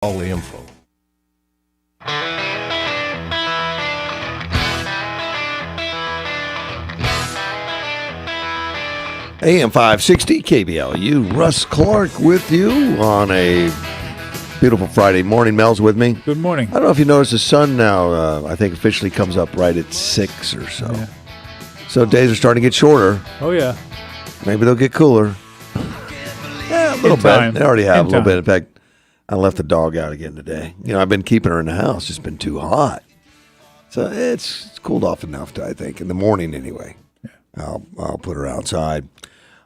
all the info. AM 560 KBLU, Russ Clark with you on a beautiful Friday morning. Mel's with me. Good morning. I don't know if you noticed the sun now, I think officially comes up right at 6 or so. Yeah. So days are starting to get shorter. Oh, yeah. Maybe they'll get cooler. Yeah, a little bit. They already have a little bit. In fact, I left the dog out again today. You know, I've been keeping her in the house. It's been too hot. So it's cooled off enough, I think, in the morning anyway. Yeah. I'll put her outside.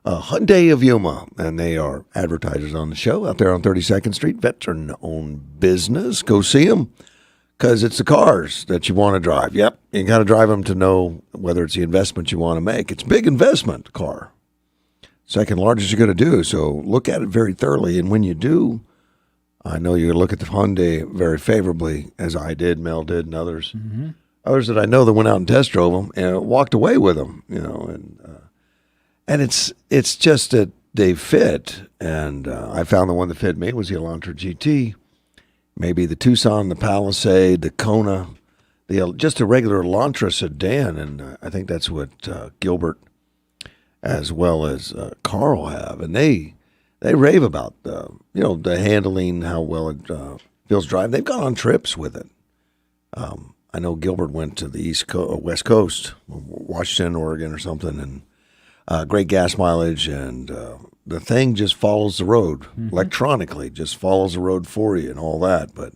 Hyundai of Yuma, and they are advertisers on the show out there on 32nd Street, veteran-owned business. Go see them because it's the cars that you want to drive. Yep, you got to drive them to know whether it's the investment you want to make. It's a big investment, car. Second largest you're going to do, so look at it very thoroughly. And when you do, I know you're going to look at the Hyundai very favorably, as I did, Mel did, and others. Mm-hmm. Others that I know that went out and test drove them and walked away with them, you know, and it's just that they fit, and I found the one that fit me was the Elantra GT, maybe the Tucson, the Palisade, the Kona, just a regular Elantra sedan, and I think that's what Gilbert as well as Carl have, and they rave about the handling, how well it feels driving. They've gone on trips with it. I know Gilbert went to the West Coast, Washington, Oregon, or something, and. Great gas mileage, and the thing just follows the road electronically, just follows the road for you and all that. But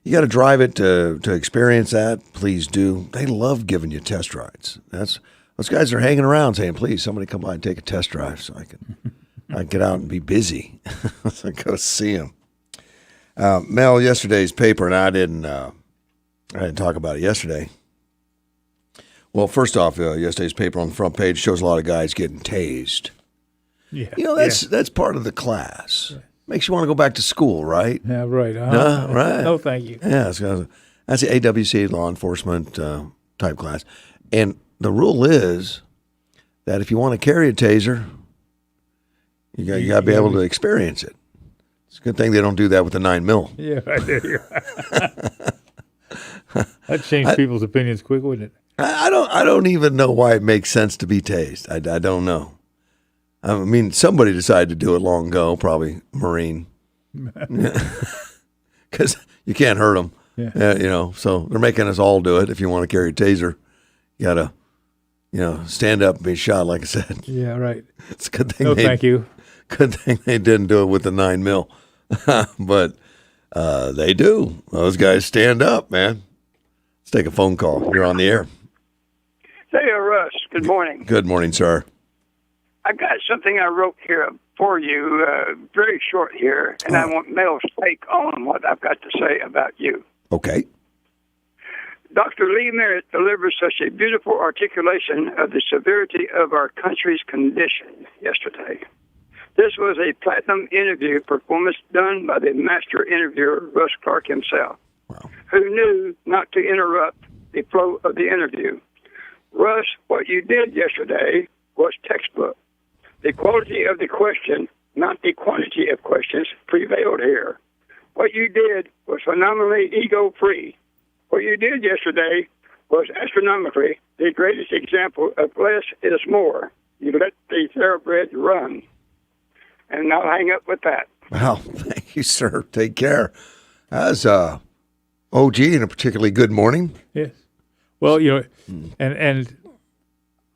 you got to drive it to experience that. Please do. They love giving you test rides. Those guys are hanging around saying, please, somebody come by and take a test drive so I can get out and be busy. So go see them. Mel, yesterday's paper, and I didn't talk about it yesterday. Well, first off, yesterday's paper on the front page shows a lot of guys getting tased. Yeah, you know, that's part of the class. Yeah. Makes you want to go back to school, right? Yeah, right. Right. No, thank you. Yeah, that's the AWC law enforcement type class. And the rule is that if you want to carry a taser, you got to be able to experience it. It's a good thing they don't do that with the 9mm. Yeah, that changed people's opinions quick, wouldn't it? I don't even know why it makes sense to be tased. I don't know. I mean, somebody decided to do it long ago, probably a Marine, because you can't hurt them. Yeah. So they're making us all do it. If you want to carry a taser, you got to, stand up and be shot, like I said. Yeah, right. It's a good thing. No, thank you. Good thing they didn't do it with the 9mm, but they do. Those guys stand up, man. Let's take a phone call. You're on the air. Hey, Russ. Good morning. Good morning, sir. I got something I wrote here for you, very short here, and I want Mel's take on what I've got to say about you. Okay. Dr. Lee Merritt delivers such a beautiful articulation of the severity of our country's condition yesterday. This was a platinum interview performance done by the master interviewer, Russ Clark himself, who knew not to interrupt the flow of the interview. Russ, what you did yesterday was textbook. The quality of the question, not the quantity of questions, prevailed here. What you did was phenomenally ego-free. What you did yesterday was astronomically the greatest example of less is more. You let the thoroughbred run. And I'll hang up with that. Well, thank you, sir. Take care. As OG, and a particularly good morning. Yes. Well, and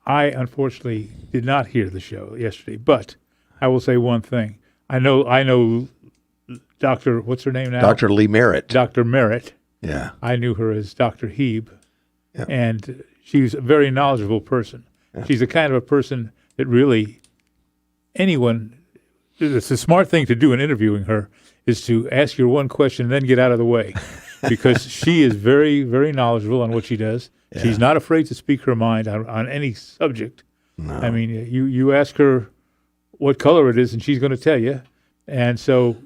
I unfortunately did not hear the show yesterday, but I will say one thing. I know Dr. What's her name now? Dr. Lee Merritt. Dr. Merritt. Yeah. I knew her as Dr. Heeb, and she's a very knowledgeable person. Yeah. She's the kind of a person that really it's a smart thing to do in interviewing her is to ask your one question and then get out of the way. Because she is very, very knowledgeable on what she does. Yeah. She's not afraid to speak her mind on any subject. No. I mean, you ask her what color it is, and she's going to tell you. And so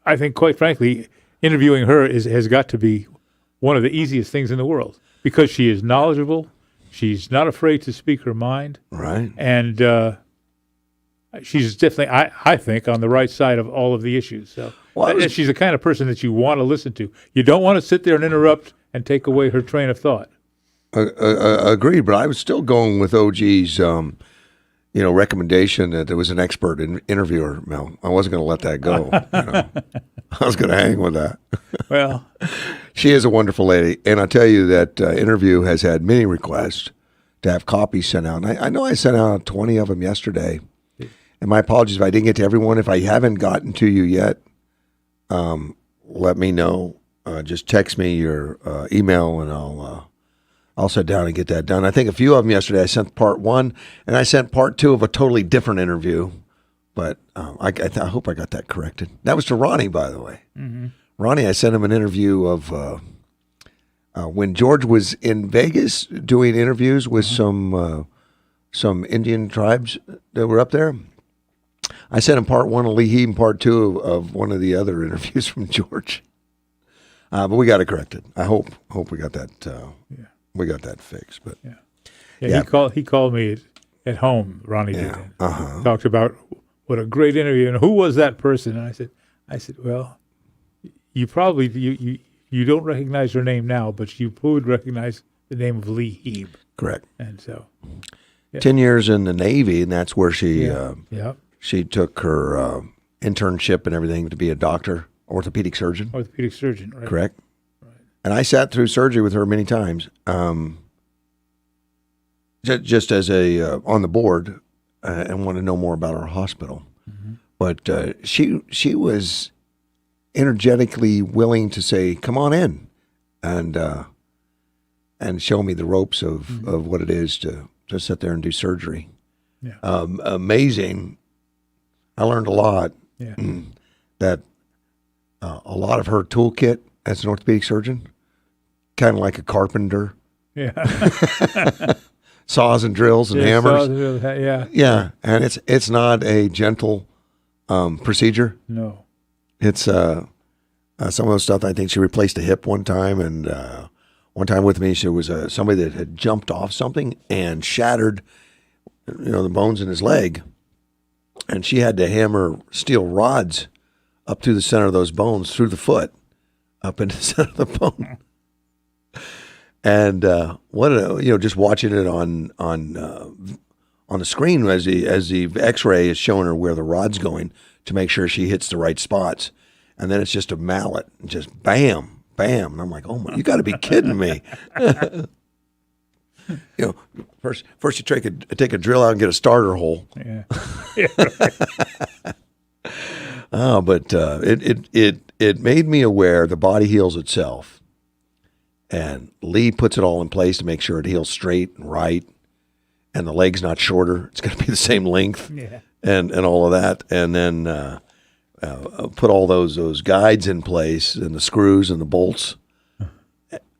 I think, quite frankly, interviewing her has got to be one of the easiest things in the world because she is knowledgeable. She's not afraid to speak her mind. Right. And she's definitely, I think, on the right side of all of the issues. So And she's the kind of person that you want to listen to. You don't want to sit there and interrupt and take away her train of thought. Agreed, but I was still going with OG's, recommendation that there was an expert interviewer. Mel, I wasn't going to let that go. I was going to hang with that. Well, she is a wonderful lady, and I tell you that interview has had many requests to have copies sent out. And I know I sent out 20 of them yesterday, and my apologies if I didn't get to everyone. If I haven't gotten to you yet, let me know. Just text me your email, and I'll sit down and get that done. I think a few of them yesterday I sent part 1, and I sent part 2 of a totally different interview. But I hope I got that corrected. That was to Ronnie, by the way. Mm-hmm. Ronnie, I sent him an interview of when George was in Vegas doing interviews with some Indian tribes that were up there. I sent him part 1 of Lee and part 2 of one of the other interviews from George. But we got it corrected. I hope we got that. We got that fixed. But yeah. He called me at home. Ronnie did. Talked about what a great interview, and who was that person? And I said, well, you probably you don't recognize her name now, but you would recognize the name of Lee Heeb. Correct. And so, 10 years in the Navy, and that's where she she took her internship and everything to be a doctor, orthopedic surgeon. Orthopedic surgeon, right? Correct. Right. And I sat through surgery with her many times, just as on the board, and wanted to know more about our hospital. Mm-hmm. But she was energetically willing to say, "Come on in," and show me the ropes of what it is to sit there and do surgery. Yeah. Amazing. I learned a lot. Yeah. That a lot of her toolkit as an orthopedic surgeon, kind of like a carpenter. Yeah. Saws and drills and hammers. Yeah, and it's not a gentle procedure. No, it's some of those stuff. I think she replaced a hip one time, and one time with me, there was somebody that had jumped off something and shattered, the bones in his leg, and she had to hammer steel rods up through the center of those bones, through the foot, up into the center of the bone. And just watching it on the screen as the X-ray is showing her where the rod's going to make sure she hits the right spots, and then it's just a mallet, just bam, bam, and I'm like, oh my, you got to be kidding me! First you take a drill out and get a starter hole. Yeah. But it made me aware the body heals itself. And Lee puts it all in place to make sure it heals straight and right, and the leg's not shorter. It's going to be the same length, and all of that. And then put all those guides in place, and the screws and the bolts,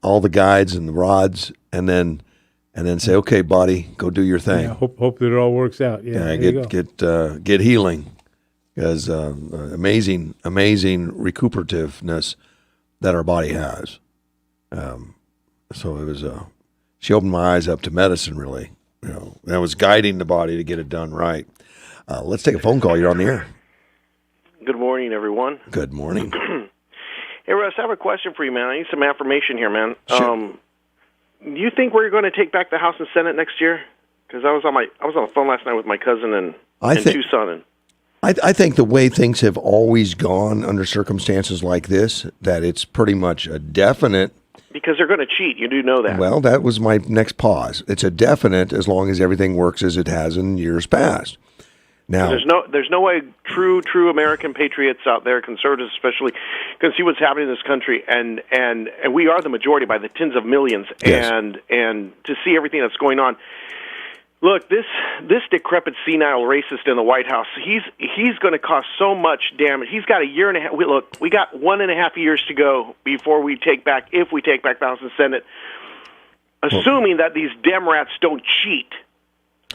all the guides and the rods, and then say, okay, body, go do your thing. Yeah, hope that it all works out. Yeah, get healing, because amazing recuperativeness that our body has. So it was, she opened my eyes up to medicine, really. That was guiding the body to get it done right. Let's take a phone call. You're on the air. Good morning, everyone. Good morning. Hey, Russ, I have a question for you, man. I need some affirmation here, man. Sure. Do you think we're going to take back the House and Senate next year? Because I was on the phone last night with my cousin and Tucson. And I think the way things have always gone under circumstances like this, that it's pretty much a definite. Because they're going to cheat. You do know that. Well, that was my next pause. It's a definite as long as everything works as it has in years past. Now, there's no way true American patriots out there, conservatives especially, can see what's happening in this country, and we are the majority by the tens of millions, yes. and to see everything that's going on. Look, this decrepit, senile racist in the White House, he's going to cause so much damage. He's got a year and a half. We got 1.5 years to go before we take back the House and Senate, assuming that these Democrats don't cheat.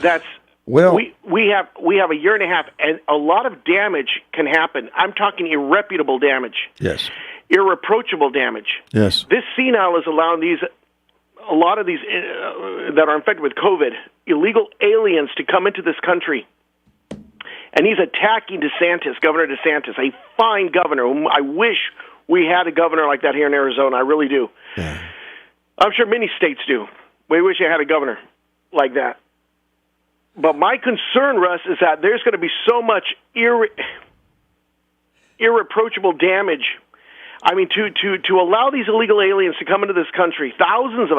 That's well, we have a year and a half, and a lot of damage can happen. I'm talking irreparable damage. Yes. Irreproachable damage. Yes. This senile is allowing a lot of these that are infected with COVID, illegal aliens to come into this country and he's attacking DeSantis, Governor DeSantis, a fine governor. I wish we had a governor like that here in Arizona. I really do. Yeah. I'm sure many states do. We wish they had a governor like that. But my concern, Russ, is that there's going to be so much irreproachable damage. I mean, to allow these illegal aliens to come into this country, thousands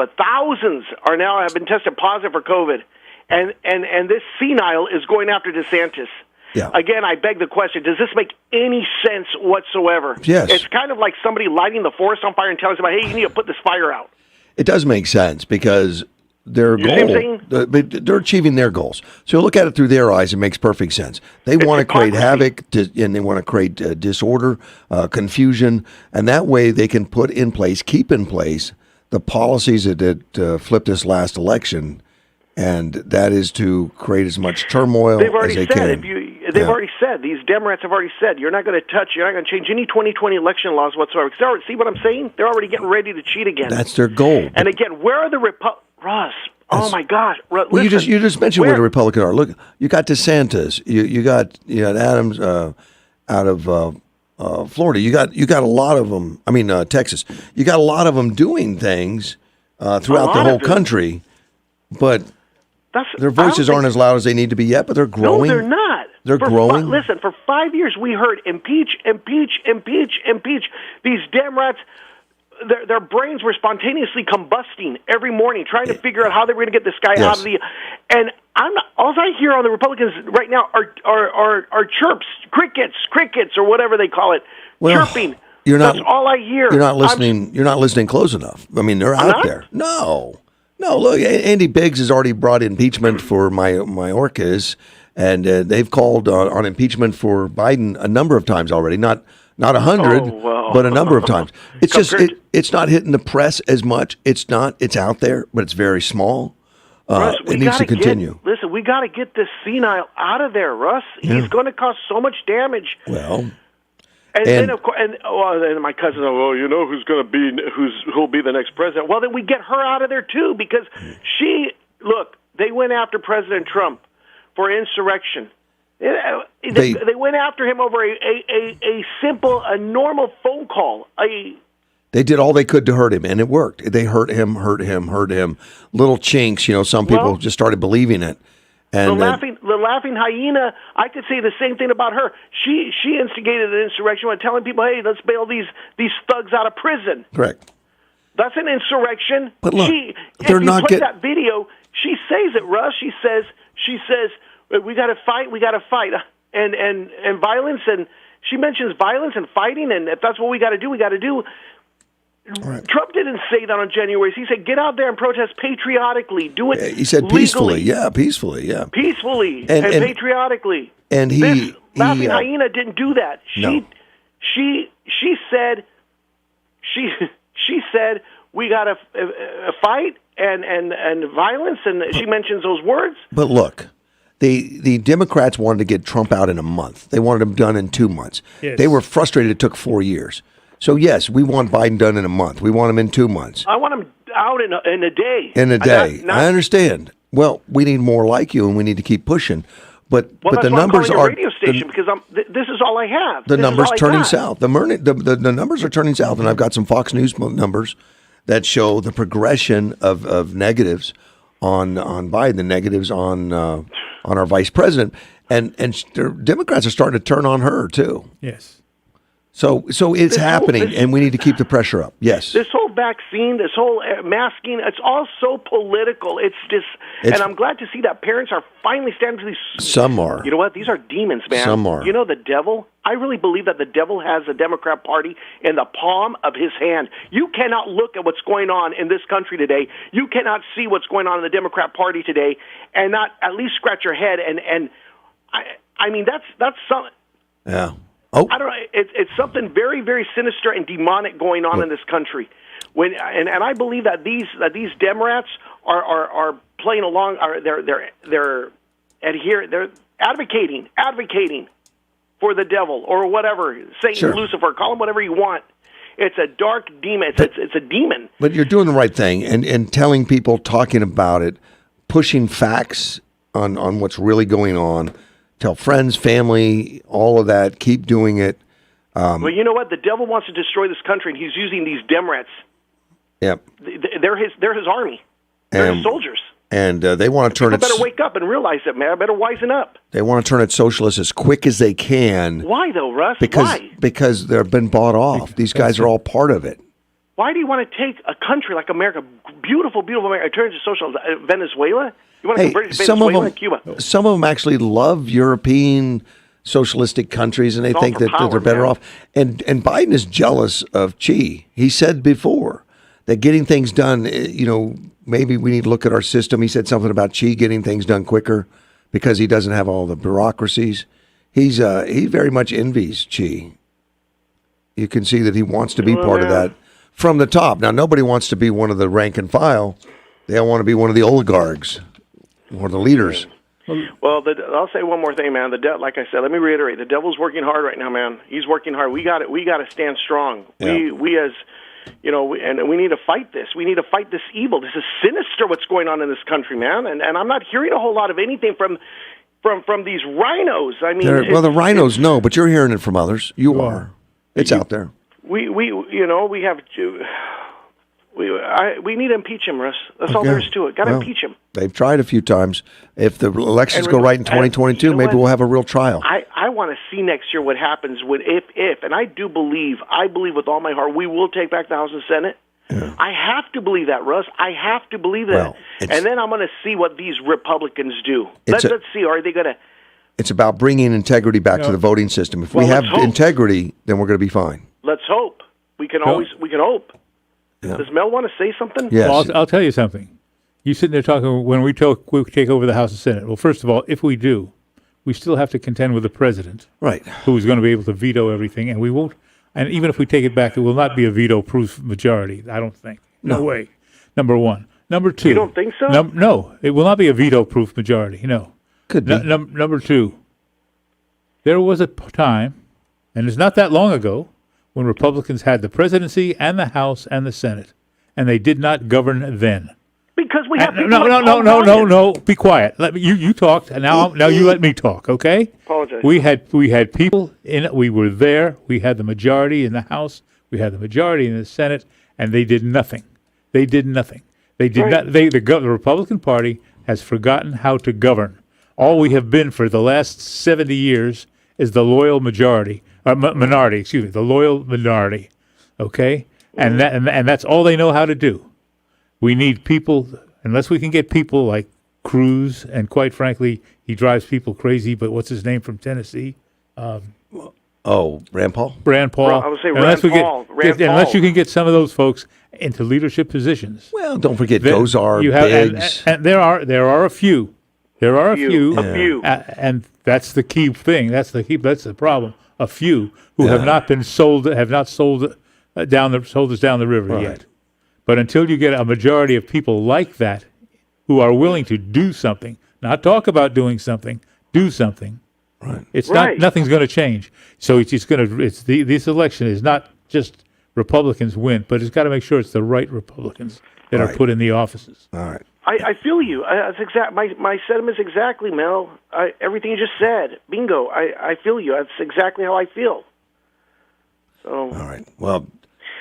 are now have been tested positive for COVID, and this senile is going after DeSantis. Yeah. Again, I beg the question: does this make any sense whatsoever? Yes. It's kind of like somebody lighting the forest on fire and telling somebody, "Hey, you need to put this fire out." It does make sense because their goal, they're achieving their goals. So you look at it through their eyes, it makes perfect sense. They want to create havoc, and they want to create disorder, confusion, and that way they can keep in place the policies that flipped this last election, and that is to create as much turmoil as they can. They've already said, these Democrats have already said, you're not going to change any 2020 election laws whatsoever. See what I'm saying? They're already getting ready to cheat again. That's their goal. And again, where are the Russ? Oh my gosh! Well, you just mentioned where the Republicans are. Look, you got DeSantis, you got Adams out of Florida. You got a lot of them. I mean Texas. You got a lot of them doing things throughout the whole country, but their voices aren't as loud as they need to be yet. But they're growing. No, they're not. They're growing. Listen, for 5 years we heard impeach. These Democrats. Their brains were spontaneously combusting every morning, trying to figure out how they were going to get this guy out of the. And all I hear on the Republicans right now are chirps, crickets, or whatever they call it, chirping. That's all I hear. You're not listening. You're not listening close enough. I mean, they're out there. No. Look, Andy Biggs has already brought impeachment for Mayorkas, and they've called on impeachment for Biden a number of times already. Not 100, but a number of times. It's just it's not hitting the press as much. It's not. It's out there, but it's very small. Russ, it needs to continue. Listen, we got to get this senile out of there, Russ. Yeah. He's going to cause so much damage. Well, and then of course, and my cousin, who'll be the next president. Well, then we get her out of there too, because they went after President Trump for insurrection. They went after him over a simple, normal phone call. They did all they could to hurt him, and it worked. They hurt him. Little chinks, some people just started believing it. And the laughing hyena, I could say the same thing about her. She instigated an insurrection by telling people, "Hey, let's bail these thugs out of prison." Correct. That's an insurrection. But look, they're not getting that video. She says it, Russ. She says. We got to fight, and violence, and she mentions violence and fighting, and if that's what we got to do, we got to do. Right. Trump didn't say that on January. He said, "Get out there and protest patriotically. Do it." He said peacefully. Peacefully and patriotically. And this laughing hyena didn't do that. She said we got to fight and violence, and she mentions those words. But look. The Democrats wanted to get Trump out in a month. They wanted him done in 2 months. Yes. They were frustrated it took 4 years. So, yes, we want Biden done in a month. We want him in 2 months. I want him out in a day. In a day. I understand. Well, we need more like you, and we need to keep pushing. But the numbers are radio station because this is all I have. The numbers turning south. The numbers are turning south, and I've got some Fox News numbers that show the progression of negatives on Biden, the negatives on our vice president, and the Democrats are starting to turn on her too. Yes. So it's happening, and we need to keep the pressure up. Yes. This whole vaccine, this whole masking, it's all so political. And I'm glad to see that parents are finally standing for these. Some are. You know what? These are demons, man. Some are. You know the devil? I really believe that the devil has the Democrat Party in the palm of his hand. You cannot look at what's going on in this country today. You cannot see what's going on in the Democrat Party today and not at least scratch your head. And I mean, that's something. Yeah. Oh. I don't know. It's something very, very sinister and demonic going on in this country. And I believe that these Democrats are playing along. They're advocating for the devil or whatever, Satan, Lucifer, call him whatever you want. It's a dark demon. It's a demon. But you're doing the right thing and telling people, talking about it, pushing facts on what's really going on. Tell friends, family, all of that. Keep doing it. Well, you know what? The devil wants to destroy this country, and he's using these Democrats. Yep. They're his army. They're his soldiers. And they want to turn it. People better wake up and realize that, man. I better wisen up. They want to turn it socialist as quick as they can. Why though, Russ? Why? Because they've been bought off. These guys are all part of it. Why do you want to take a country like America, beautiful, beautiful America, and turn it to socialist? Venezuela? You want to convert it to Venezuela and Cuba? Some of them actually love European socialistic countries, and they think that they're better off. And Biden is jealous of Xi. He said before that getting things done, maybe we need to look at our system. He said something about Xi getting things done quicker because he doesn't have all the bureaucracies. He very much envies Xi. You can see that he wants to be part of that from the top. Now, nobody wants to be one of the rank and file. They all want to be one of the oligarchs or the leaders. Well, I'll say one more thing, man. Like I said, let me reiterate: the devil's working hard right now, man. He's working hard. We got to stand strong. Yeah. We as and we need to fight this. We need to fight this evil. This is sinister what's going on in this country, man. And I'm not hearing a whole lot of anything from these rhinos. I mean, the rhinos know, but you're hearing it from others. You are. It's out there. We have to. We need to impeach him, Russ. That's all there is to it. Got to impeach him. They've tried a few times. If the elections go right in 2022, maybe we'll have a real trial. I want to see next year what happens if, and I believe with all my heart, we will take back the House and Senate. Yeah. I have to believe that, Russ. I have to believe that. Well, and then I'm going to see what these Republicans do. Let's see. Are they going to? It's about bringing integrity back to the voting system. If we have integrity, then we're going to be fine. Let's hope. We can hope. Yeah. Does Mel want to say something? Yes. Well, I'll tell you something. You sitting there talking when we take over the House and Senate. Well, first of all, if we do, we still have to contend with the president, right? Who is going to be able to veto everything, and we won't. And even if we take it back, it will not be a veto-proof majority. I don't think. No way. Number one. Number two. You don't think so? No, it will not be a veto-proof majority. No. Could be. Number two. There was a time, and it's not that long ago, when Republicans had the presidency and the House and the Senate, and they did not govern then. Because we have people No. Be quiet. You talked, and now you let me talk. Okay? Apologize. We had people in it. We were there. We had the majority in the House. We had the majority in the Senate, and they did nothing. They did nothing. They did not. The Republican Party has forgotten how to govern. All we have been for the last 70 years is the loyal majority. Minority, the loyal minority, okay? And that's all they know how to do. We need people, unless we can get people like Cruz, and quite frankly, he drives people crazy, but what's his name from Tennessee? Rand Paul? Rand Paul. Well, I would say Rand Paul. Unless you can get some of those folks into leadership positions. Well, don't forget Gosar, Biggs. And there are a few. There are a few. And that's the key thing. That's the problem. A few who have not sold us down the river yet. But until you get a majority of people like that who are willing to do something, not talk about doing something, do something. Right. Nothing's going to change. So this election is not just Republicans win, but it's got to make sure it's the right Republicans that are put in the offices. All right. I feel you. That's my sentiments exactly, Mel. Everything you just said, bingo. I feel you. That's exactly how I feel. So. All right. Well,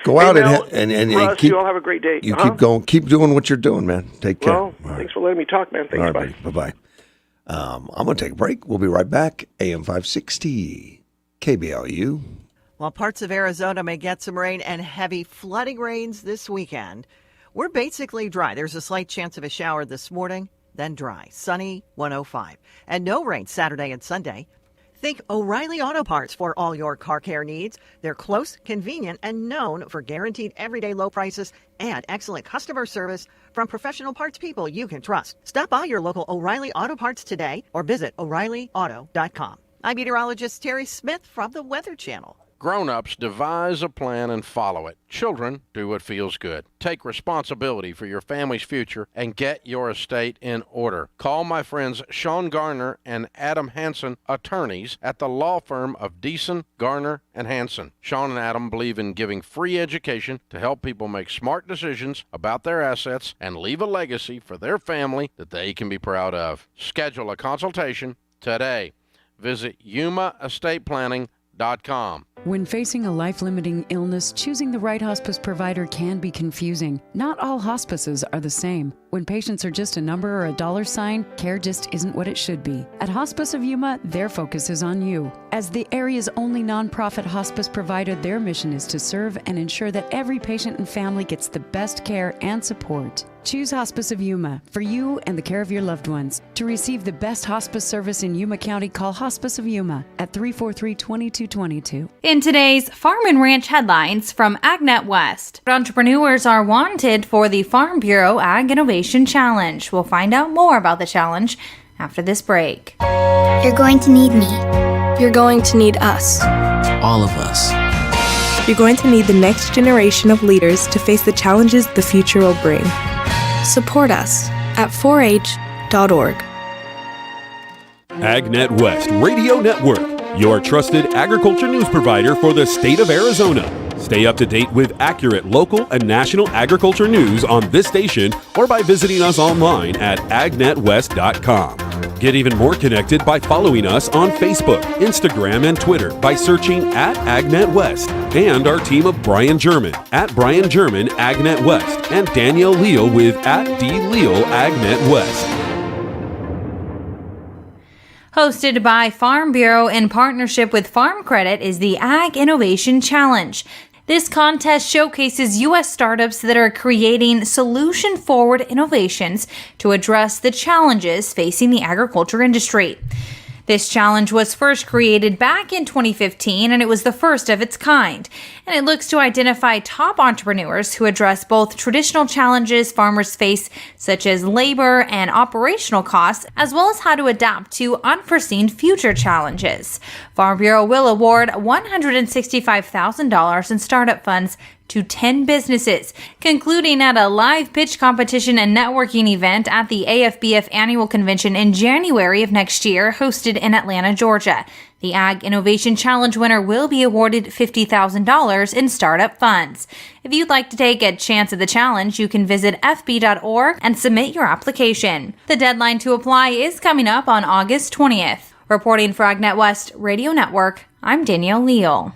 go out Mel, and Russ, keep. You all have a great day. You keep going. Keep doing what you're doing, man. Take care. Well, thanks for letting me talk, man. Thanks. All right, bye. Bye. I'm going to take a break. We'll be right back. AM 560, KBLU. While parts of Arizona may get some rain and heavy flooding rains this weekend, we're basically dry. There's a slight chance of a shower this morning, then dry. Sunny, 105. And no rain Saturday and Sunday. Think O'Reilly Auto Parts for all your car care needs. They're close, convenient, and known for guaranteed everyday low prices and excellent customer service from professional parts people you can trust. Stop by your local O'Reilly Auto Parts today or visit O'ReillyAuto.com. I'm meteorologist Terry Smith from the Weather Channel. Grown-ups devise a plan and follow it. Children do what feels good. Take responsibility for your family's future and get your estate in order. Call my friends Sean Garner and Adam Hansen, attorneys at the law firm of Deason, Garner, and Hansen. Sean and Adam believe in giving free education to help people make smart decisions about their assets and leave a legacy for their family that they can be proud of. Schedule a consultation today. Visit yumaestateplanning.com. When facing a life-limiting illness, choosing the right hospice provider can be confusing. Not all hospices are the same. When patients are just a number or a dollar sign, care just isn't what it should be. At Hospice of Yuma, their focus is on you. As the area's only nonprofit hospice provider, their mission is to serve and ensure that every patient and family gets the best care and support. Choose Hospice of Yuma for you and the care of your loved ones. To receive the best hospice service in Yuma County, call Hospice of Yuma at 343-2222. In today's Farm and Ranch headlines from AgNet West, entrepreneurs are wanted for the Farm Bureau Ag Innovation Challenge. We'll find out more about the challenge after this break. You're going to need me. You're going to need us. All of us. You're going to need the next generation of leaders to face the challenges the future will bring. Support us at 4h.org. AgNet West Radio Network, your trusted agriculture news provider for the state of Arizona. Stay up to date with accurate local and national agriculture news on this station or by visiting us online at agnetwest.com. Get even more connected by following us on Facebook, Instagram, and Twitter by searching at AgNet West, and our team of Brian German at Brian German AgNet West and Danielle Leal with at D Leal AgNet West. Hosted by Farm Bureau in partnership with Farm Credit is the Ag Innovation Challenge. This contest showcases U.S. startups that are creating solution-forward innovations to address the challenges facing the agriculture industry. This challenge was first created back in 2015, and it was the first of its kind. And it looks to identify top entrepreneurs who address both traditional challenges farmers face, such as labor and operational costs, as well as how to adapt to unforeseen future challenges. Farm Bureau will award $165,000 in startup funds to 10 businesses, concluding at a live pitch competition and networking event at the AFBF annual convention in January of next year, hosted in Atlanta, Georgia. The Ag Innovation Challenge winner will be awarded $50,000 in startup funds. If you'd like to take a chance at the challenge, you can visit fb.org and submit your application. The deadline to apply is coming up on August 20th. Reporting for AgNet West Radio Network, I'm Danielle Leal.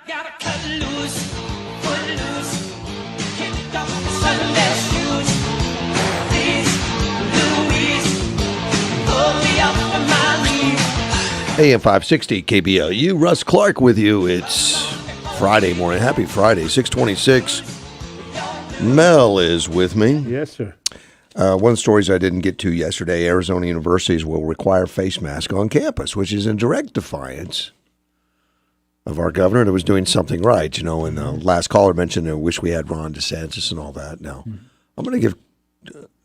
Gotta cut loose, put loose, kick off the Sunday shoes. Please, Louise, pull me up from my knees. AM 560 KBLU, Russ Clark with you. It's Friday morning. Happy Friday, 626. Mel is with me. Yes, sir. One of the stories I didn't get to yesterday, Arizona universities will require face mask on campus, which is in direct defiance of our governor that was doing something right. You know, and the last caller mentioned, I wish we had Ron DeSantis and all that. Now, I'm going to give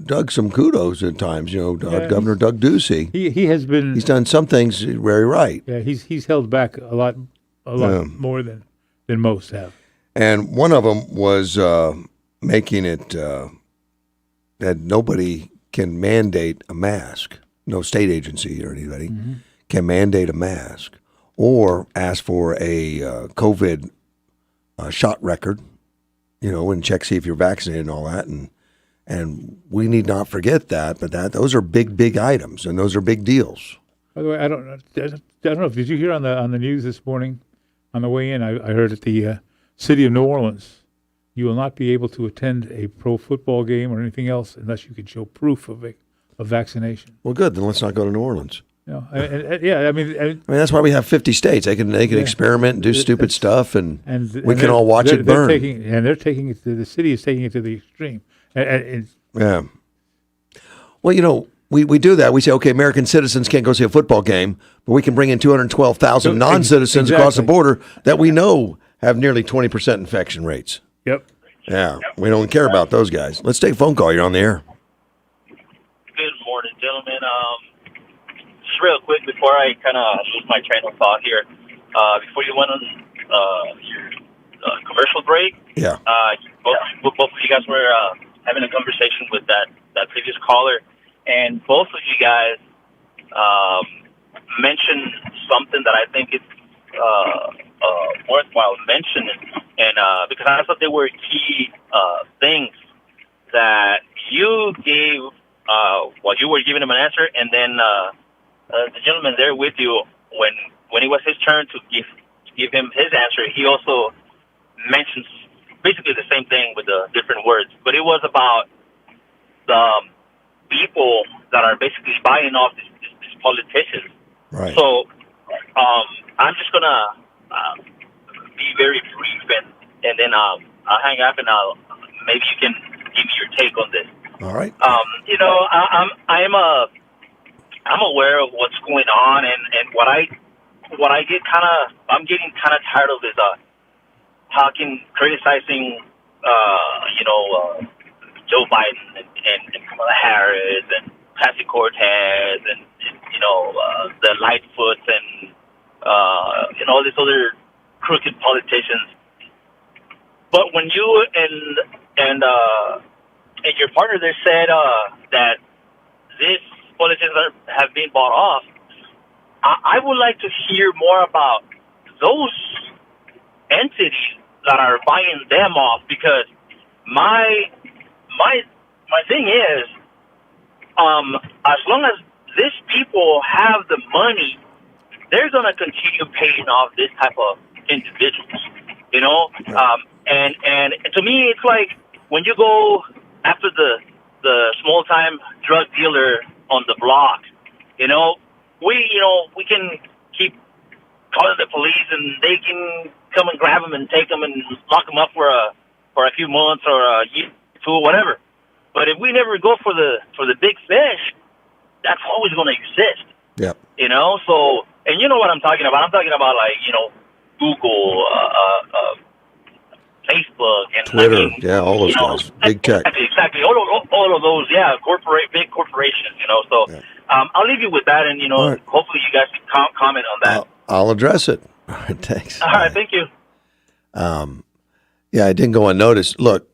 Doug some kudos at times. You know, Governor Doug Ducey. He has been. He's done some things very right. Yeah, he's held back a lot more than most have. And one of them was making it that nobody can mandate a mask. No state agency or anybody can mandate a mask or ask for a COVID shot record, you know, and check see if you're vaccinated and all that. And we need not forget that, but those are big items, and those are big deals. By the way, I don't know. Did you hear on the news this morning on the way in? I heard at the city of New Orleans, you will not be able to attend a pro football game or anything else unless you can show proof of vaccination. Well, good. Then let's not go to New Orleans. You know, I mean, that's why we have 50 states. They can experiment and do stupid stuff, and we can all watch it burn. They're taking it to the city is taking it to the extreme. Yeah. Well, you know, we do that. We say, okay, American citizens can't go see a football game, but we can bring in 212,000 non-citizens across the border that we know have nearly 20% infection rates. Yep. Yeah, we don't care about those guys. Let's take a phone call. You're on the air. Good morning, gentlemen. Just real quick before I kind of lose my train of thought here, before you went on your commercial break, both of you guys were having a conversation with that previous caller, and both of you guys mentioned something that I think is worthwhile mention, and because I thought they were key things that you gave while you were giving him an answer, and then the gentleman there with you, when it was his turn to give him his answer, he also mentions basically the same thing with the different words, but it was about the people that are basically buying off these politicians. Right. So I'm just gonna be very brief, and then I'll hang up, and maybe you can give me your take on this. All right. You know, I'm aware of what's going on, and what I get I'm getting kind of tired of is criticizing Joe Biden and Kamala Harris and Patsy Cortez and the Lightfoots and all these other crooked politicians. But when you and your partner there said that these politicians have been bought off, I would like to hear more about those entities that are buying them off, because my thing is, as long as these people have the money, they're going to continue paying off this type of individuals, and to me, it's like when you go after the small time drug dealer on the block, we can keep calling the police, and they can come and grab them and take them and lock them up for a few months or a year or two or whatever. But if we never go for the big fish, that's always going to exist. Yep. So, and you know what I'm talking about. I'm talking about, like, Google, Facebook, and Twitter. All those guys. Big tech. Exactly. All of those. Yeah, big corporations. So I'll leave you with that, and right. Hopefully you guys can comment on that. I'll address it. All right, thanks. All right, thank you. Yeah, it didn't go unnoticed. Look,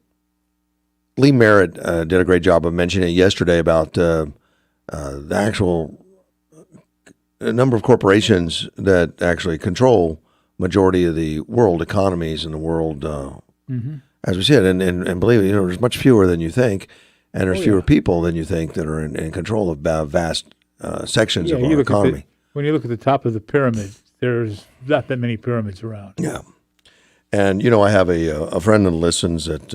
Lee Merritt did a great job of mentioning it yesterday about the actual number of corporations that actually control majority of the world economies in the world, as we said, and believe it, there's much fewer than you think, and there's fewer people than you think that are in control of vast sections of our economy. When you look at the top of the pyramid, there's not that many pyramids around. Yeah. And, I have a friend that listens that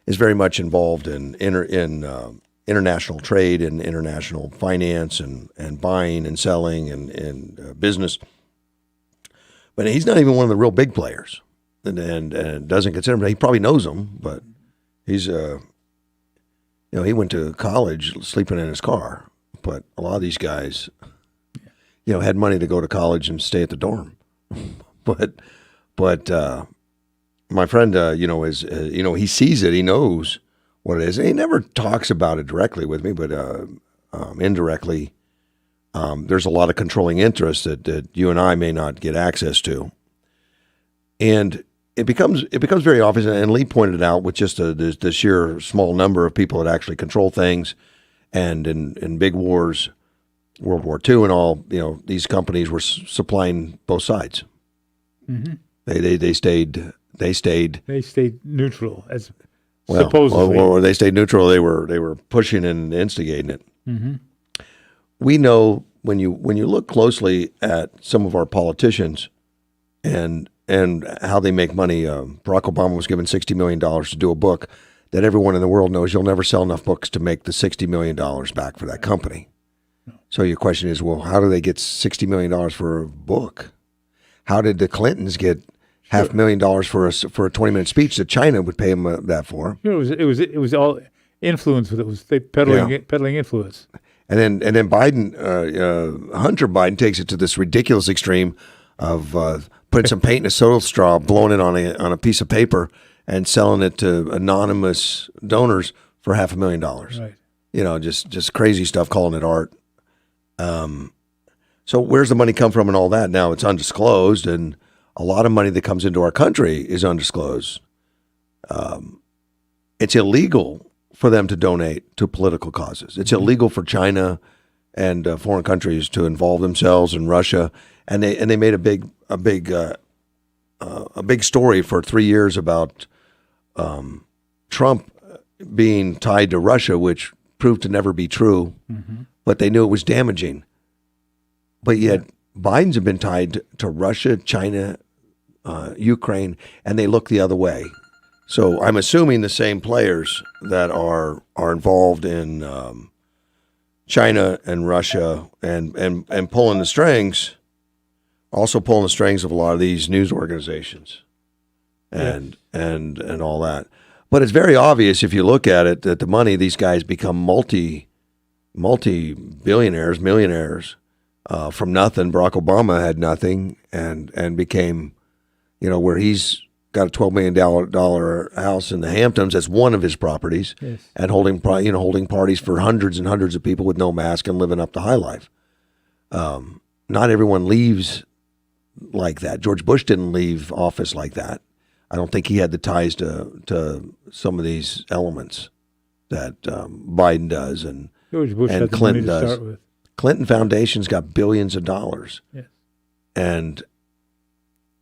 is very much involved in international trade and international finance and buying and selling and business. But he's not even one of the real big players and doesn't consider him. He probably knows them, but he's, he went to college sleeping in his car. But a lot of these guys, had money to go to college and stay at the dorm. But my friend, is he sees it. He knows what it is. And he never talks about it directly with me, but indirectly, there's a lot of controlling interest that you and I may not get access to, and it becomes very obvious. And Lee pointed out with just the sheer small number of people that actually control things, and in big wars, World War II and all, these companies were supplying both sides. Mm-hmm. They stayed neutral as supposedly. Or they stayed neutral. They were pushing and instigating it. Mm-hmm. We know when you look closely at some of our politicians and how they make money. Barack Obama was given $60 million to do a book that everyone in the world knows you'll never sell enough books to make the $60 million back for that company. So your question is, well, how do they get $60 million for a book? How did the Clintons get $500,000 for a 20-minute speech that China would pay them that for? It was all influence. It was peddling influence. And then Biden, Hunter Biden, takes it to this ridiculous extreme of putting some paint in a soda straw, blowing it on a piece of paper, and selling it to anonymous donors for $500,000. Right. Just crazy stuff, calling it art. So where's the money come from and all that? Now it's undisclosed, and a lot of money that comes into our country is undisclosed. It's illegal for them to donate to political causes. It's illegal for China and foreign countries to involve themselves in Russia and they made a big story for 3 years about Trump being tied to Russia, which proved to never be true, but they knew it was damaging. But yet Biden's have been tied to Russia, China, Ukraine, and they look the other way. So I'm assuming the same players that are involved in China and Russia and pulling the strings, also pulling the strings of a lot of these news organizations and all that. But it's very obvious if you look at it that the money, these guys become multi-billionaires, millionaires from nothing. Barack Obama had nothing and became, where he's got a $12 million house in the Hamptons. That's one of his properties, and holding parties for hundreds and hundreds of people with no mask and living up the high life. Not everyone leaves like that. George Bush didn't leave office like that. I don't think he had the ties to some of these elements that Biden does and George Bush and had the Clinton money to does. start with. Clinton Foundation's got billions of dollars, and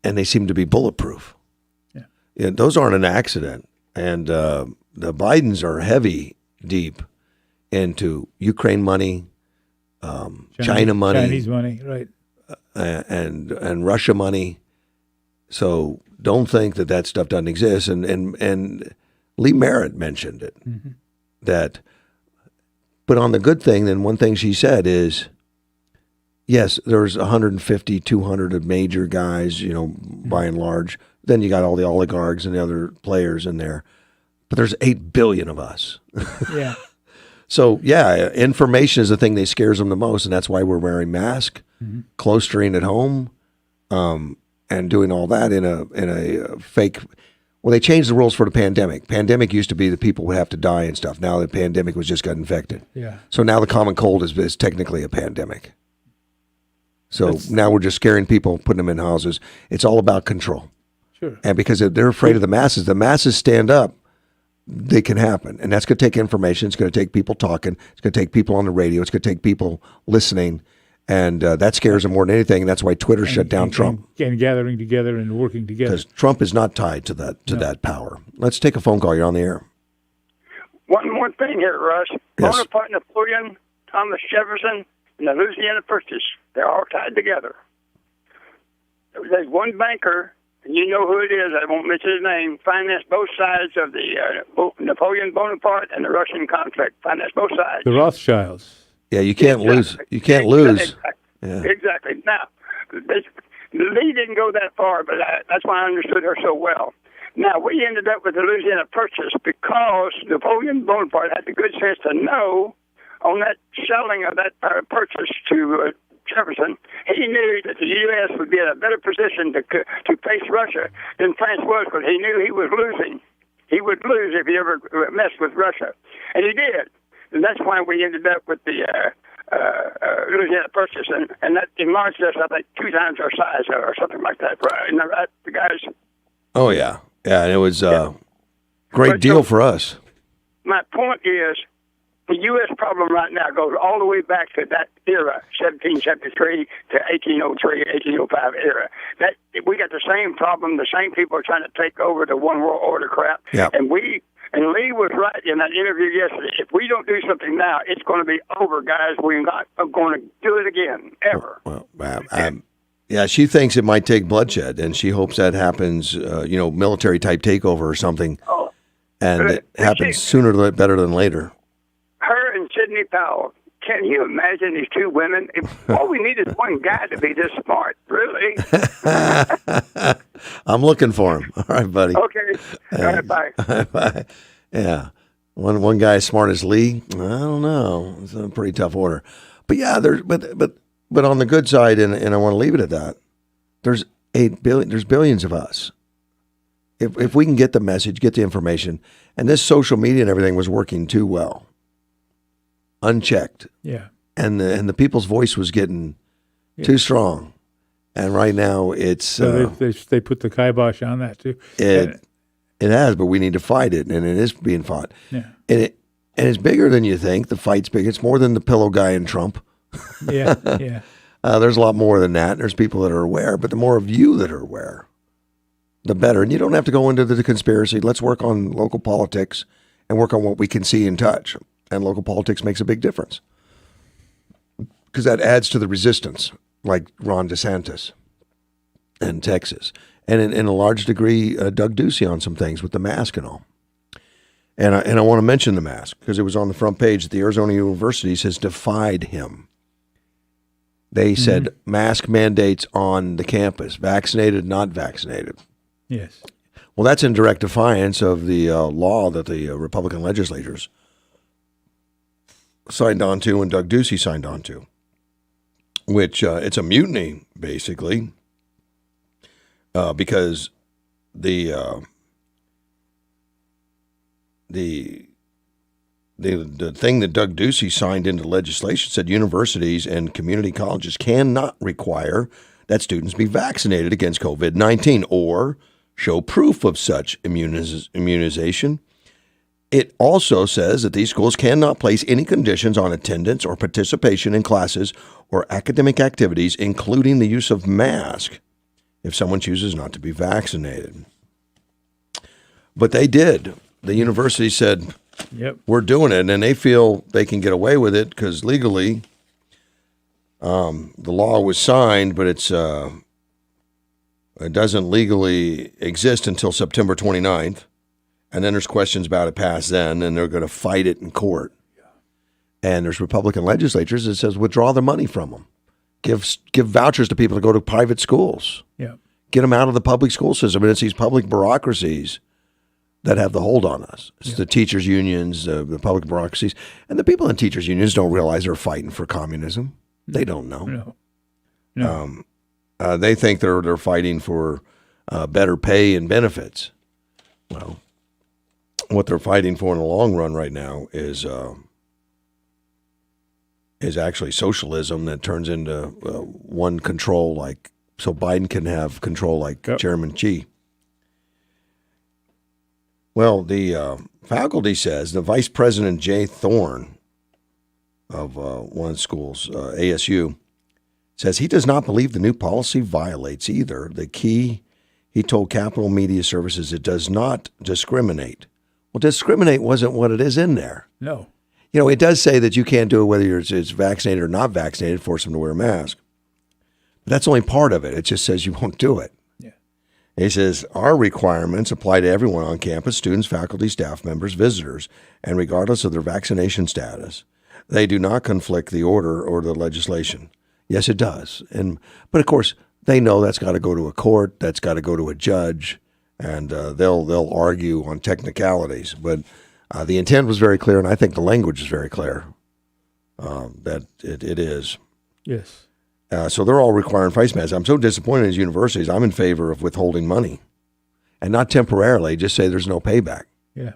they seem to be bulletproof. Yeah, those aren't an accident. And the Bidens are heavy deep into Ukraine money, China money, Chinese money, right? And Russia money. So don't think that stuff doesn't exist. And Lee Merritt mentioned it. That, but on the good thing, then one thing she said is, yes, there's 150, 200 of major guys, by and large. Then you got all the oligarchs and the other players in there. But there's 8 billion of us. Yeah. So, information is the thing that scares them the most, and that's why we're wearing masks, clustering at home, and doing all that in a fake. Well, they changed the rules for the pandemic. Pandemic used to be that people would have to die and stuff. Now the pandemic was just got infected. Yeah. So now the common cold is technically a pandemic. So now we're just scaring people, putting them in houses. It's all about control. Sure. And because they're afraid of the masses stand up, they can happen. And that's going to take information. It's going to take people talking. It's going to take people on the radio. It's going to take people listening. And that scares them more than anything. And that's why Twitter shut down Trump. And gathering together and working together. Because Trump is not tied to that power. Let's take a phone call. You're on the air. One more thing here, Russ. Yes. Bonaparte, Napoleon, Thomas Jefferson, and the Louisiana Purchase, they're all tied together. There's one banker, and you know who it is, I won't mention his name, financed both sides of the Napoleon Bonaparte and the Russian conflict, financed both sides. The Rothschilds. Yeah, you can't lose. You can't lose. Exactly. Yeah. Exactly. Now, Lee didn't go that far, but that's why I understood her so well. Now, we ended up with the Louisiana Purchase because Napoleon Bonaparte had the good sense to know on that selling of that purchase to Jefferson, he knew that the U.S. would be in a better position to face Russia than France was, because he knew he was losing. He would lose if he ever messed with Russia. And he did. And that's why we ended up with the Louisiana Purchase. And that enlarged us, I think, 2 times our size or something like that. Right? Isn't that right, the guys? Oh, yeah. Yeah, and it was a great deal for us. My point is, the U.S. problem right now goes all the way back to that era, 1773 to 1803, 1805 era. That we got the same problem. The same people are trying to take over the one world order crap. Yep. And Lee was right in that interview yesterday. If we don't do something now, it's going to be over, guys. We're not going to do it again, ever. Well, yeah, she thinks it might take bloodshed, and she hopes that happens, military type takeover or something. Oh, and it happens sooner better than later. Her and Sidney Powell. Can you imagine these 2 women? All we need is one guy to be this smart, really. I'm looking for him. All right, buddy. Okay. All right, bye. Bye. Yeah. One guy as smart as Lee, I don't know. It's a pretty tough order. But yeah, but on the good side, and I want to leave it at that, there's 8 billion, there's billions of us. If we can get the message, get the information, and this social media and everything was working too well, unchecked. Yeah. And the people's voice was getting too strong. And right now it's... So they put the kibosh on that too. It has, but we need to fight it, and it is being fought. Yeah. And it's bigger than you think. The fight's big. It's more than the pillow guy and Trump. Yeah, yeah. There's a lot more than that. There's people that are aware, but the more of you that are aware, the better. And you don't have to go into the conspiracy. Let's work on local politics and work on what we can see and touch. And local politics makes a big difference because that adds to the resistance, like Ron DeSantis in Texas. And in a large degree, Doug Ducey on some things with the mask and all. And I want to mention the mask because it was on the front page that the Arizona Universities has defied him. They said mask mandates on the campus, vaccinated, not vaccinated. Yes. Well, that's in direct defiance of the law that the Republican legislators signed on to and Doug Ducey signed on to, which it's a mutiny, basically, because the thing that Doug Ducey signed into legislation said universities and community colleges cannot require that students be vaccinated against COVID-19 or show proof of such immunization. It also says that these schools cannot place any conditions on attendance or participation in classes or academic activities, including the use of masks, if someone chooses not to be vaccinated. But they did. The university said, yep, we're doing it, and they feel they can get away with it because legally the law was signed, but it doesn't legally exist until September 29th, and then there's questions about it past then, and they're going to fight it in court. Yeah. And there's Republican legislatures that says withdraw the money from them, give vouchers to people to go to private schools, yeah, get them out of the public school system, and it's these public bureaucracies that have the hold on us. It's the teachers' unions, the public bureaucracies. And the people in teachers' unions don't realize they're fighting for communism. They don't know. No. They think they're fighting for better pay and benefits. Well, what they're fighting for in the long run right now is actually socialism that turns into one control, like so Biden can have control like Chairman Xi. Well, the faculty says the Vice President Jay Thorne of one of the schools, ASU, says he does not believe the new policy violates either the key. He told Capital Media Services it does not discriminate. Well, discriminate wasn't what it is in there. No. You know, it does say that you can't do it whether it's vaccinated or not vaccinated, force them to wear a mask. But that's only part of it. It just says you won't do it. He says, our requirements apply to everyone on campus, students, faculty, staff members, visitors, and regardless of their vaccination status. They do not conflict the order or the legislation. Yes, it does. But of course, they know that's got to go to a court, that's got to go to a judge, and they'll argue on technicalities. But the intent was very clear, and I think the language is very clear that it is. Yes. So they're all requiring face masks. I'm so disappointed in universities. I'm in favor of withholding money, and not temporarily. Just say there's no payback. Yeah.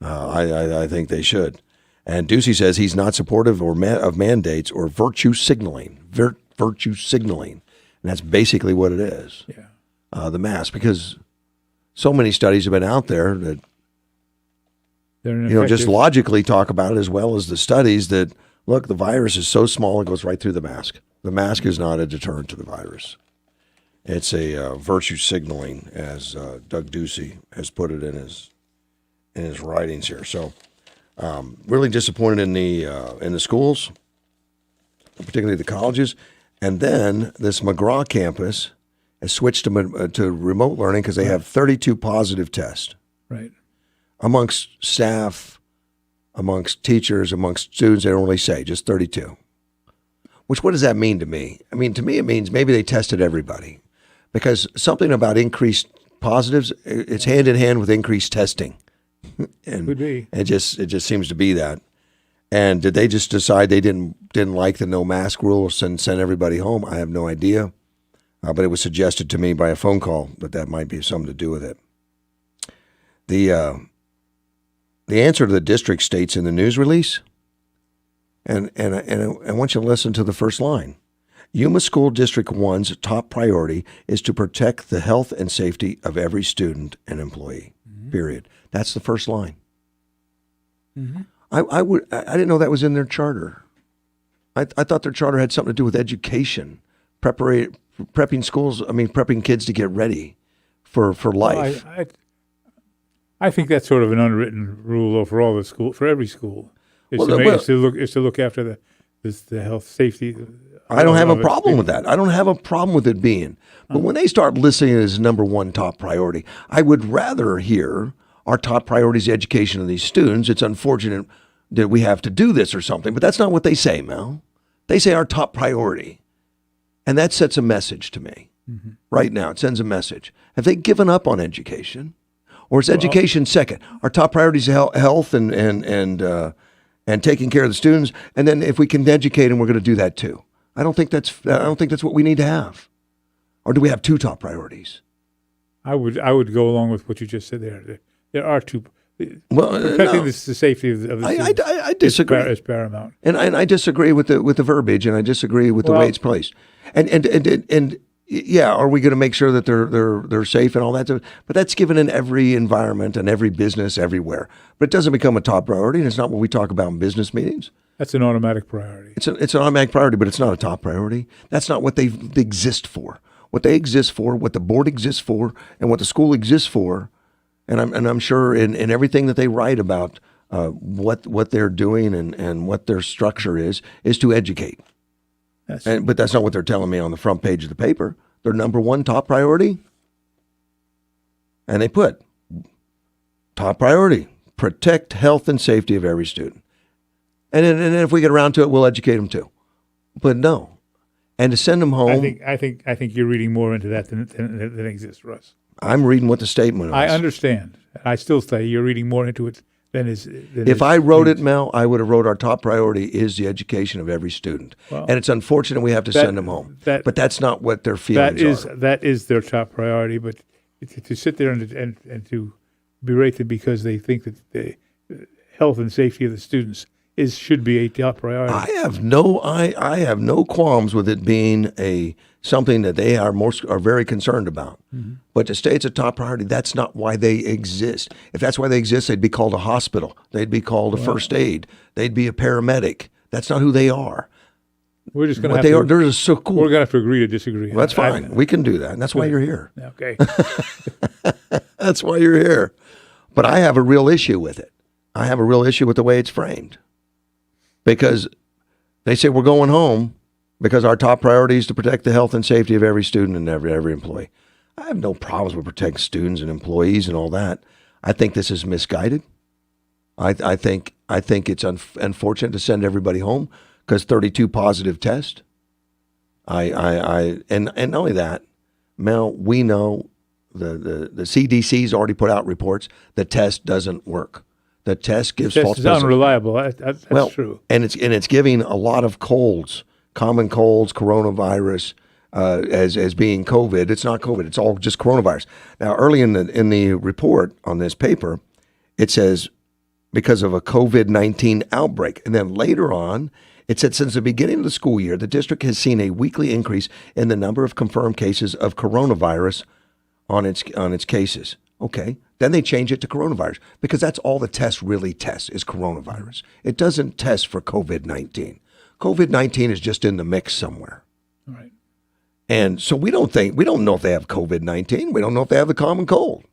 I think they should. And Ducey says he's not supportive of mandates or virtue signaling. Virtue signaling, and that's basically what it is. Yeah. The mask, because so many studies have been out there that just logically talk about it as well as the studies that. Look, the virus is so small it goes right through the mask. The mask is not a deterrent to the virus. It's a virtue signaling, as Doug Ducey has put it in his writings here. So, really disappointed in the schools, particularly the colleges, and then this McGraw campus has switched to remote learning because they have 32 positive tests. Right. Amongst staff. Amongst teachers, amongst students, they don't really say, just 32. Which, what does that mean to me? I mean, to me, it means maybe they tested everybody. Because something about increased positives, it's hand in hand with increased testing. And could be. It just seems to be that. And did they just decide they didn't like the no mask rule and send everybody home? I have no idea. But it was suggested to me by a phone call that might be something to do with it. The answer to the district states in the news release, and I want you to listen to the first line. Yuma School District 1's top priority is to protect the health and safety of every student and employee, period. That's the first line. Mm-hmm. I didn't know that was in their charter. I thought their charter had something to do with education, prepping schools. I mean, prepping kids to get ready for life. Well, I think that's sort of an unwritten rule for all the school, for every school, is to look after the health, safety. I don't have a problem with that. I don't have a problem with it being. But when they start listing it as number one top priority, I would rather hear our top priority is the education of these students. It's unfortunate that we have to do this or something, but that's not what they say, Mel. They say our top priority. And that sets a message to me. Mm-hmm. Right now, it sends a message. Have they given up on education? Or is education second? Our top priority is health and taking care of the students. And then if we can educate them, we're going to do that too. I don't think that's what we need to have. Or do we have two top priorities? I would go along with what you just said there. There are two. Well, protecting the safety of the students I disagree. Is paramount. And I disagree with the verbiage, and I disagree with the way it's placed. And yeah, are we going to make sure that they're safe and all that? But that's given in every environment and every business everywhere. But it doesn't become a top priority, and it's not what we talk about in business meetings. That's an automatic priority. It's an automatic priority, but it's not a top priority. That's not what they exist for. What they exist for, what the board exists for, and what the school exists for, and I'm sure in everything that they write about what they're doing and what their structure is to educate. But that's not what they're telling me on the front page of the paper. Their number one top priority, and they put top priority: protect health and safety of every student. And then if we get around to it, we'll educate them too. But no, and to send them home. I think you're reading more into that than exists, Russ. I'm reading what the statement is. I understand. I still say you're reading more into it than is. If I wrote it, Mel, I would have wrote our top priority is the education of every student. Well, and it's unfortunate we have to send them home. But that's not what their feelings are. That is their top priority. But to sit there and to berate them because they think that the health and safety of the students should be a top priority. I have no qualms with it being something that they are very concerned about. Mm-hmm. But to say it's a top priority, that's not why they exist. If that's why they exist, they'd be called a hospital. They'd be called a first aid. They'd be a paramedic. That's not who they are. We're just going to have they're just so cool. We're going to have to agree to disagree. Well, that's fine. We can do that. And that's why you're here. Okay. That's why you're here. But I have a real issue with it. I have a real issue with the way it's framed. Because they say we're going home because our top priority is to protect the health and safety of every student and every employee. I have no problems with protecting students and employees and all that. I think this is misguided. I think it's unfortunate to send everybody home because 32 positive tests. And not only that, Mel, we know the CDC's already put out reports. The test doesn't work. The test gives false positives. It's unreliable. That's true. And it's giving a lot of colds, common colds, coronavirus, as being COVID. It's not COVID. It's all just coronavirus. Now, early in the report on this paper, it says because of a COVID-19 outbreak, and then later on, it said since the beginning of the school year, the district has seen a weekly increase in the number of confirmed cases of coronavirus on its cases. Okay. Then they change it to coronavirus because that's all the test really tests is coronavirus. It doesn't test for COVID-19. COVID-19 is just in the mix somewhere. Right. And so we don't know if they have COVID-19. We don't know if they have the common cold.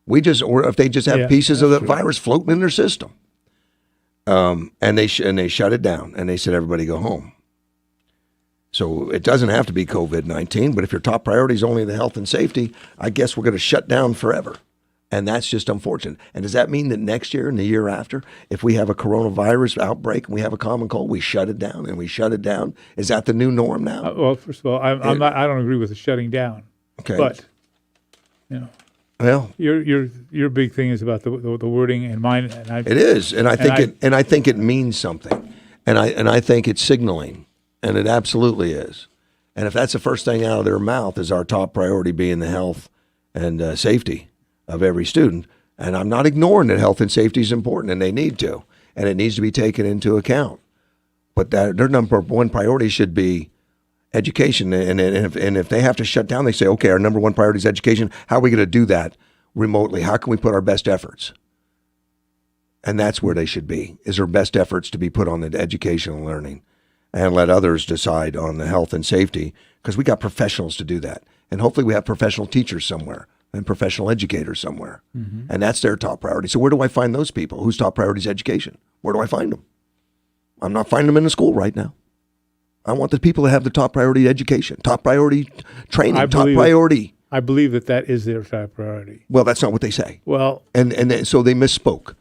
Or if they just have pieces of the virus floating in their system. And they shut it down and they said, everybody go home. So it doesn't have to be COVID-19, but if your top priority is only the health and safety, I guess we're going to shut down forever. And that's just unfortunate. And does that mean that next year and the year after, if we have a coronavirus outbreak and we have a common cold, we shut it down and we shut it down? Is that the new norm now? Well, first of all, I don't agree with the shutting down. Okay. But, well, your big thing is about the wording and mine. And it is, and I think it means something, and I think it's signaling, and it absolutely is. And if that's the first thing out of their mouth is our top priority being the health and safety of every student, and I'm not ignoring that health and safety is important, and they need to, and it needs to be taken into account. But their number one priority should be education, and if they have to shut down, they say, okay, our number one priority is education. How are we going to do that remotely? How can we put our best efforts? And that's where they should be, is their best efforts to be put on the education and learning. and let others decide on the health and safety, because we got professionals to do that. And hopefully we have professional teachers somewhere and professional educators somewhere. Mm-hmm. And that's their top priority. So where do I find those people whose top priority is education? Where do I find them? I'm not finding them in a school right now. I want the people to have the top priority education, top priority training, top priority. I believe that is their top priority. Well, that's not what they say. Well, so they misspoke.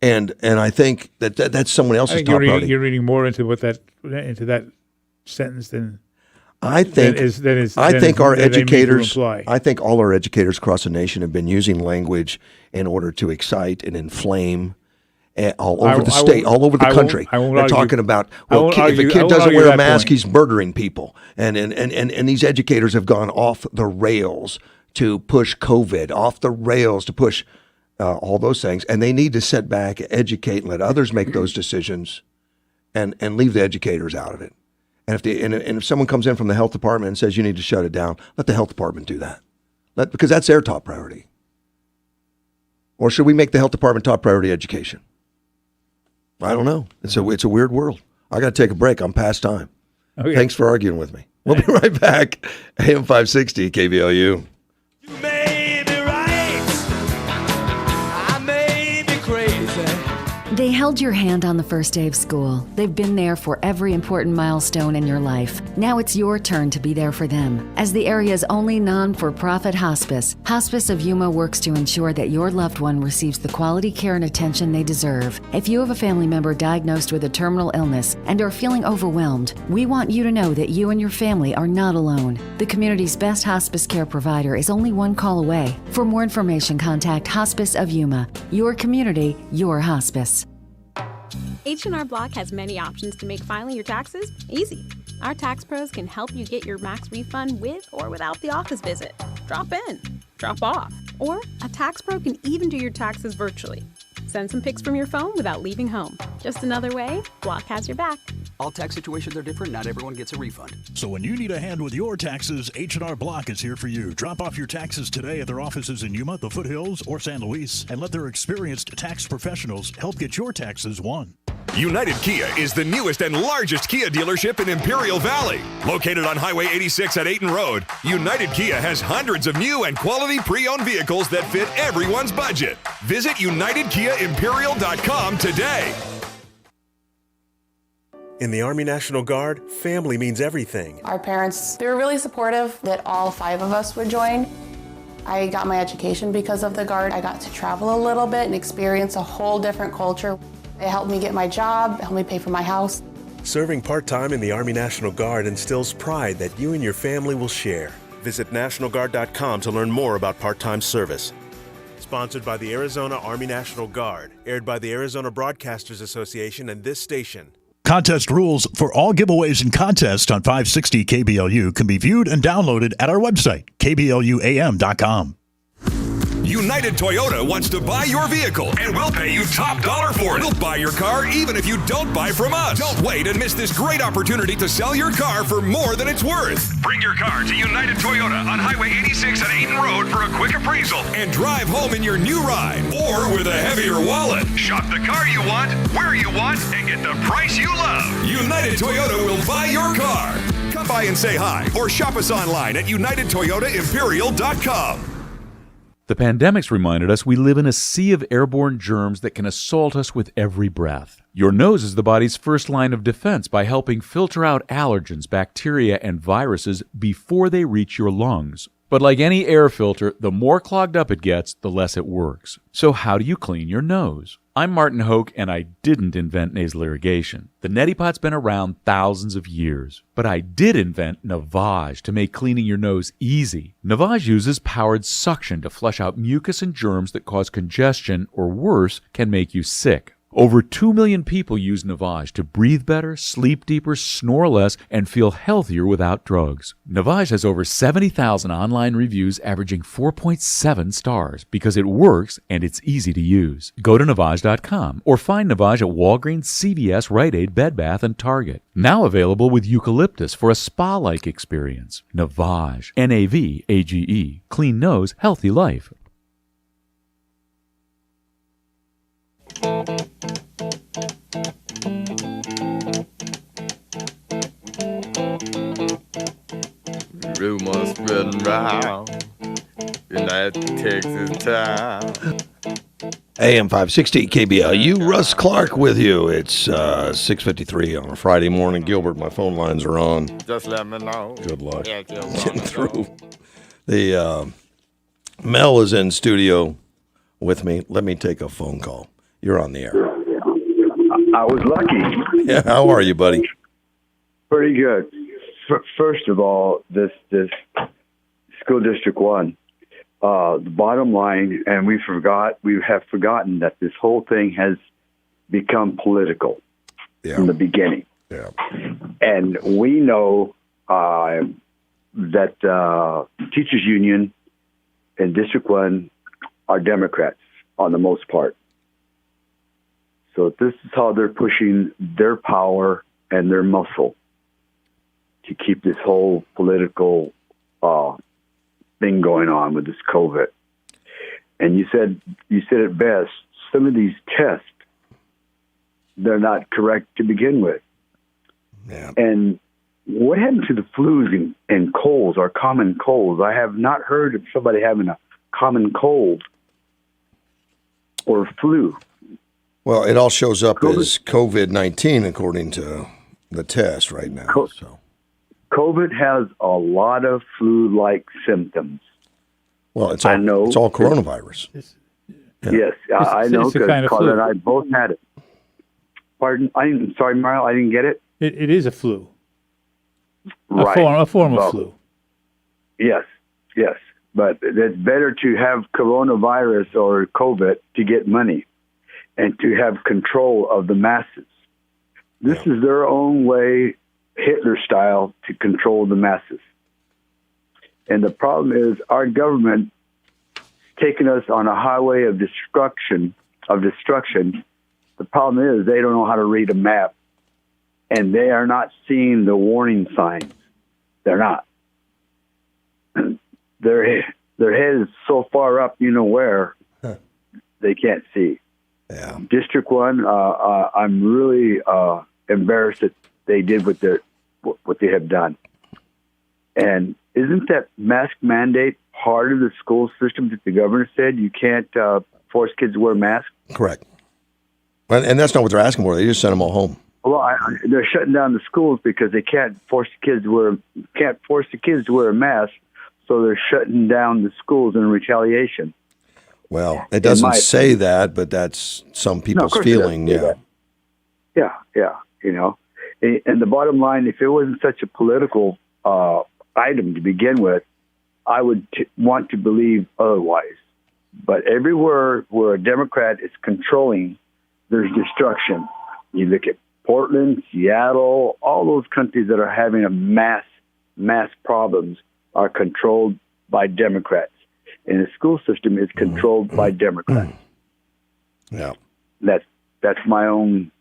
And I think that's someone else's top priority. You're reading more into that sentence than I think. I think our educators. I think all our educators across the nation have been using language in order to excite and inflame. All over the state, all over the country. They're talking about, if a kid doesn't wear a mask, he's murdering people. And these educators have gone off the rails to push COVID, off the rails to push all those things. And they need to sit back, educate, and let others make those decisions and leave the educators out of it. And if someone comes in from the health department and says you need to shut it down, let the health department do that. Because that's their top priority. Or should we make the health department top priority education? I don't know. It's a weird world. I got to take a break. I'm past time. Okay. Thanks for arguing with me. We'll be right back. AM 560 KBLU. You may be right. I may be crazy. They held your hand on the first day of school. They've been there for every important milestone in your life. Now it's your turn to be there for them. As the area's only non-for-profit hospice, Hospice of Yuma works to ensure that your loved one receives the quality care and attention they deserve. If you have a family member diagnosed with a terminal illness and are feeling overwhelmed, we want you to know that you and your family are not alone. The community's best hospice care provider is only one call away. For more information, contact Hospice of Yuma. Your community, your hospice. H&R Block has many options to make filing your taxes easy. Our tax pros can help you get your max refund with or without the office visit. Drop in, drop off, or a tax pro can even do your taxes virtually. Send some pics from your phone without leaving home. Just another way Block has your back. All tax situations are different. Not everyone gets a refund. So when you need a hand with your taxes, H&R Block is here for you. Drop off your taxes today at their offices in Yuma, the Foothills, or San Luis, and let their experienced tax professionals help get your taxes won. United Kia is the newest and largest Kia dealership in Imperial Valley. Located on Highway 86 at Ayton Road, United Kia has hundreds of new and quality pre-owned vehicles that fit everyone's budget. Visit UnitedKiaImperial.com today. In the Army National Guard, family means everything. Our parents, they were really supportive that all 5 of us would join. I got my education because of the Guard. I got to travel a little bit and experience a whole different culture. It helped me get my job, it helped me pay for my house. Serving part-time in the Army National Guard instills pride that you and your family will share. Visit NationalGuard.com to learn more about part-time service. Sponsored by the Arizona Army National Guard. Aired by the Arizona Broadcasters Association and this station. Contest rules for all giveaways and contests on 560 KBLU can be viewed and downloaded at our website, KBLUAM.com. United Toyota wants to buy your vehicle, and we'll pay you top dollar for it. We'll buy your car even if you don't buy from us. Don't wait and miss this great opportunity to sell your car for more than it's worth. Bring your car to United Toyota on Highway 86 at Ayton Road for a quick appraisal and drive home in your new ride or with a heavier wallet. Shop the car you want, where you want, and get the price you love. United Toyota will buy your car. Come by and say hi or shop us online at UnitedToyotaImperial.com. The pandemic's reminded us we live in a sea of airborne germs that can assault us with every breath. Your nose is the body's first line of defense by helping filter out allergens, bacteria, and viruses before they reach your lungs. But like any air filter, the more clogged up it gets, the less it works. So how do you clean your nose? I'm Martin Hoke, and I didn't invent nasal irrigation. The neti pot's been around thousands of years. But I did invent Navage to make cleaning your nose easy. Navage uses powered suction to flush out mucus and germs that cause congestion, or worse, can make you sick. Over 2 million people use Navage to breathe better, sleep deeper, snore less, and feel healthier without drugs. Navage has over 70,000 online reviews averaging 4.7 stars because it works and it's easy to use. Go to Navage.com or find Navage at Walgreens, CVS, Rite Aid, Bed Bath, and Target. Now available with eucalyptus for a spa-like experience. Navage. Navage. Clean nose, healthy life. rumors spreading round in that Texas town. AM 560 KBLU, Russ Clark with you. It's 6:53 on a Friday morning. Gilbert, my phone lines are on. Just let me know. Good luck getting through. The Mel is in studio with me. Let me take a phone call. You're on the air. I was lucky. Yeah, how are you, buddy? Pretty good. First of all, this school district 1. The bottom line, and we have forgotten that this whole thing has become political from the beginning. Yeah. And we know that teachers union in District 1 are Democrats on the most part. So this is how they're pushing their power and their muscle to keep this whole political thing going on with this COVID. And you said it best. Some of these tests, they're not correct to begin with. Yeah. And what happened to the flus and colds, or common colds? I have not heard of somebody having a common cold or flu. Well, it all shows up as COVID-19 according to the test right now. COVID has a lot of flu-like symptoms. Well, it's all coronavirus. Yes, I know, because Carla and I both had it. Pardon? I'm sorry, Mario, I didn't get it. It is a flu. Right. A form of flu. Yes. But it's better to have coronavirus or COVID to get money and to have control of the masses. This is their own way, Hitler style, to control the masses. And the problem is our government taking us on a highway of destruction. The problem is they don't know how to read a map, and they are not seeing the warning signs. They're not. Their head is so far up, you know where, they can't see. Yeah. District 1, I'm really embarrassed that they did what they have done. And isn't that mask mandate part of the school system that the governor said you can't force kids to wear masks? Correct. And that's not what they're asking for. They just sent them all home. Well, they're shutting down the schools because they can't force the kids to wear a mask. So they're shutting down the schools in retaliation. Well, it doesn't say that, but that's some people's feeling. Yeah. Yeah. You know, and the bottom line, if it wasn't such a political item to begin with, I would want to believe otherwise. But everywhere where a Democrat is controlling, there's destruction. You look at Portland, Seattle, all those countries that are having a mass problems are controlled by Democrats. And the school system is controlled by Democrats. Yeah. That's my own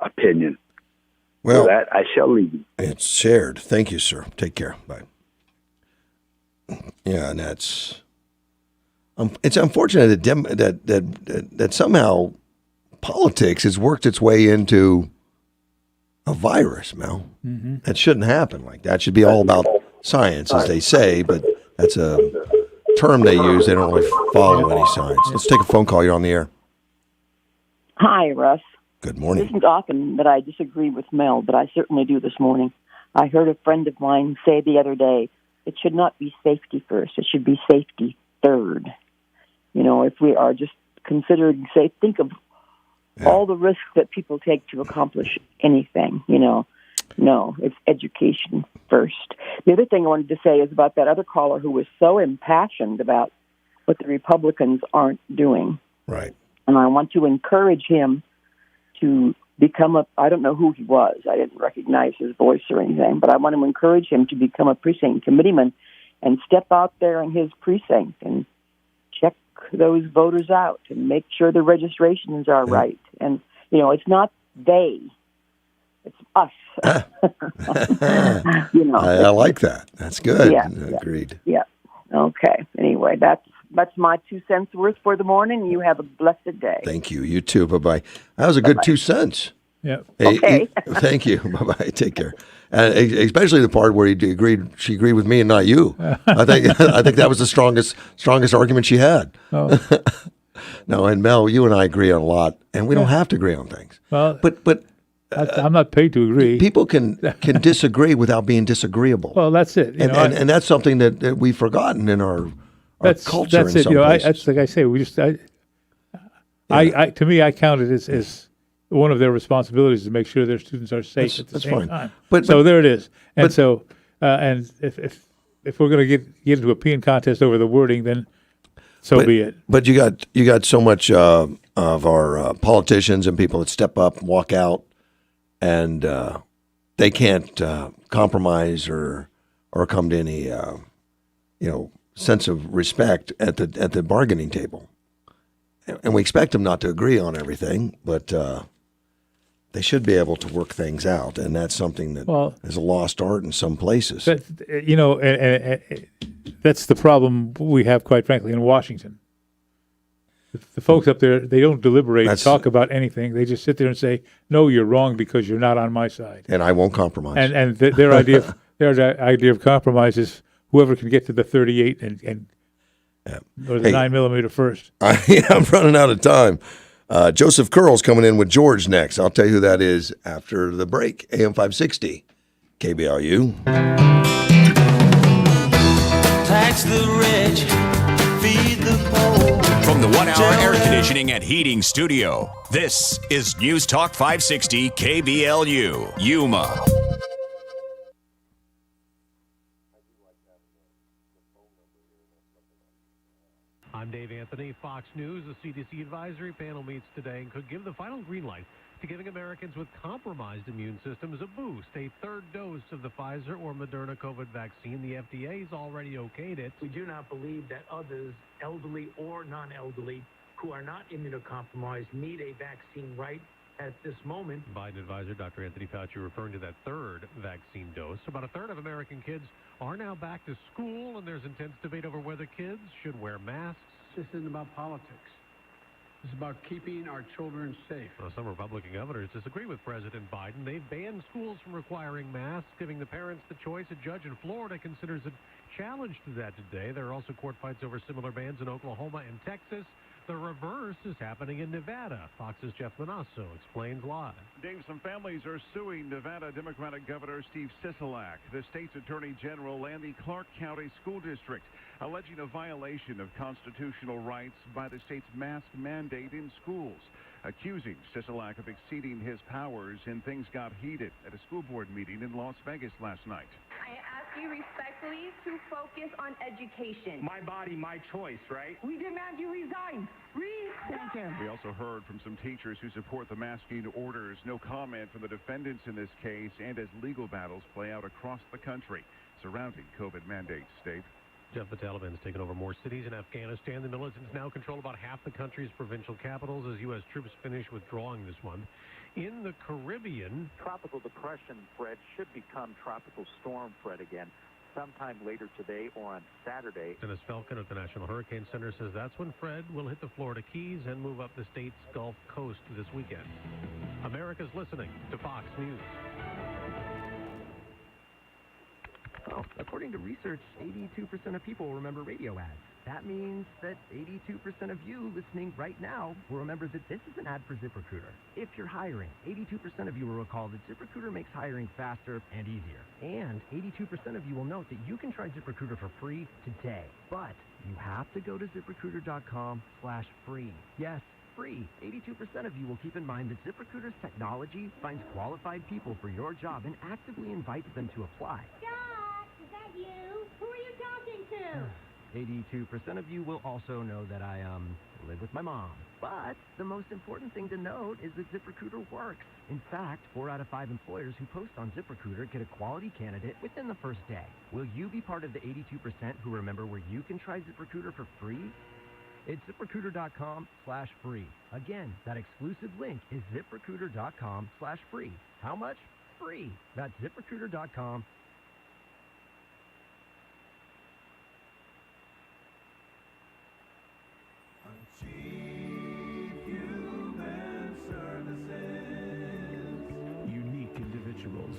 opinion. Well, for that, I shall leave. It's shared. Thank you, sir. Take care. Bye. Yeah, and it's unfortunate that somehow politics has worked its way into a virus, Mel. Mm-hmm. That shouldn't happen like that. It should be all about science, as they say, but that's a term they use. They don't really follow any science. Let's take a phone call. You're on the air. Hi, Russ. Good morning. It isn't often that I disagree with Mel, but I certainly do this morning. I heard a friend of mine say the other day, it should not be safety first. It should be safety third. You know, if we are just considering, think of all the risks that people take to accomplish anything, you know. No, it's education first. The other thing I wanted to say is about that other caller who was so impassioned about what the Republicans aren't doing. Right. And I want to encourage him to become I don't know who he was. I didn't recognize his voice or anything, but I want to encourage him to become a precinct committeeman and step out there in his precinct and check those voters out and make sure the registrations are right. And, you know, it's not they. It's us. You know, I like that. That's good. Yeah, Agreed. Yeah. Okay. Anyway, that's my 2 cents worth for the morning. You have a blessed day. Thank you. You too. Bye-bye. That was a good 2 cents. Yeah. Okay. Thank you. Bye-bye. Take care. And especially the part where she agreed with me and not you. I think that was the strongest argument she had. Oh. No, and Mel, you and I agree on a lot, and we don't have to agree on things. Well, but I'm not paid to agree. People can disagree without being disagreeable. Well, that's it. And that's something that we've forgotten in our culture. That's in it. some places. That's like I say. We just. To me, I count it as one of their responsibilities to make sure their students are safe at the same time. But there it is. And and if we're going to get into a peeing contest over the wording, then be it. But you got so much of our politicians and people that step up and walk out, and they can't compromise or come to any sense of respect at the bargaining table. And we expect them not to agree on everything, but they should be able to work things out, and that's something that is a lost art in some places. And that's the problem we have, quite frankly, in Washington. The folks up there, they don't deliberate and talk about anything. They just sit there and say, "No, you're wrong because you're not on my side." And I won't compromise. And their idea of compromise is whoever can get to the 38 or the 9mm first. I'm running out of time. Joseph Curl's coming in with George next. I'll tell you who that is after the break. AM 560, KBLU. Tax the rich, feed the poor. From the 1 hour air conditioning and heating studio, this is News Talk 560 KBLU, Yuma. I'm Dave Anthony, Fox News. The CDC advisory panel meets today and could give the final green light to giving Americans with compromised immune systems a boost, a third dose of the Pfizer or Moderna COVID vaccine. The FDA has already okayed it. We do not believe that others, elderly or non-elderly, who are not immunocompromised, need a vaccine right at this moment. Biden advisor Dr. Anthony Fauci referring to that third vaccine dose. About a third of American kids are now back to school, and there's intense debate over whether kids should wear masks. This isn't about politics. It's about keeping our children safe. Well, some Republican governors disagree with President Biden. They've banned schools from requiring masks, giving the parents the choice. A judge in Florida considers a challenge to that today. There are also court fights over similar bans in Oklahoma and Texas. The reverse is happening in Nevada. Fox's Jeff Manasso explains live. Dave, some families are suing Nevada Democratic Governor Steve Sisolak, the state's Attorney General, and the Clark County School District, alleging a violation of constitutional rights by the state's mask mandate in schools, accusing Sisolak of exceeding his powers, and things got heated at a school board meeting in Las Vegas last night. I ask you respectfully to focus on education. My body, my choice, right? We demand you resign. Resign. We also heard from some teachers who support the masking orders. No comment from the defendants in this case, and as legal battles play out across the country surrounding COVID mandates. Dave? Jeff, the Taliban's taken over more cities in Afghanistan. The militants now control about half the country's provincial capitals as U.S. troops finish withdrawing this month. In the Caribbean, Tropical depression, Fred, should become tropical storm, Fred, again, sometime later today or on Saturday. Dennis Falcon at the National Hurricane Center says that's when Fred will hit the Florida Keys and move up the state's Gulf Coast this weekend. America's listening to Fox News. Well, according to research, 82% of people remember radio ads. That means that 82% of you listening right now will remember that this is an ad for ZipRecruiter. If you're hiring, 82% of you will recall that ZipRecruiter makes hiring faster and easier. And 82% of you will note that you can try ZipRecruiter for free today. But you have to go to ZipRecruiter.com/free. Yes, free. 82% of you will keep in mind that ZipRecruiter's technology finds qualified people for your job and actively invites them to apply. Is that you? Who are you talking to? 82% of you will also know that I live with my mom. But the most important thing to note is that ZipRecruiter works. In fact, 4 out of 5 employers who post on ZipRecruiter get a quality candidate within the first day. Will you be part of the 82% who remember where you can try ZipRecruiter for free? It's ZipRecruiter.com/free. Again, that exclusive link is ZipRecruiter.com/free. How much? Free. That's ZipRecruiter.com. individuals,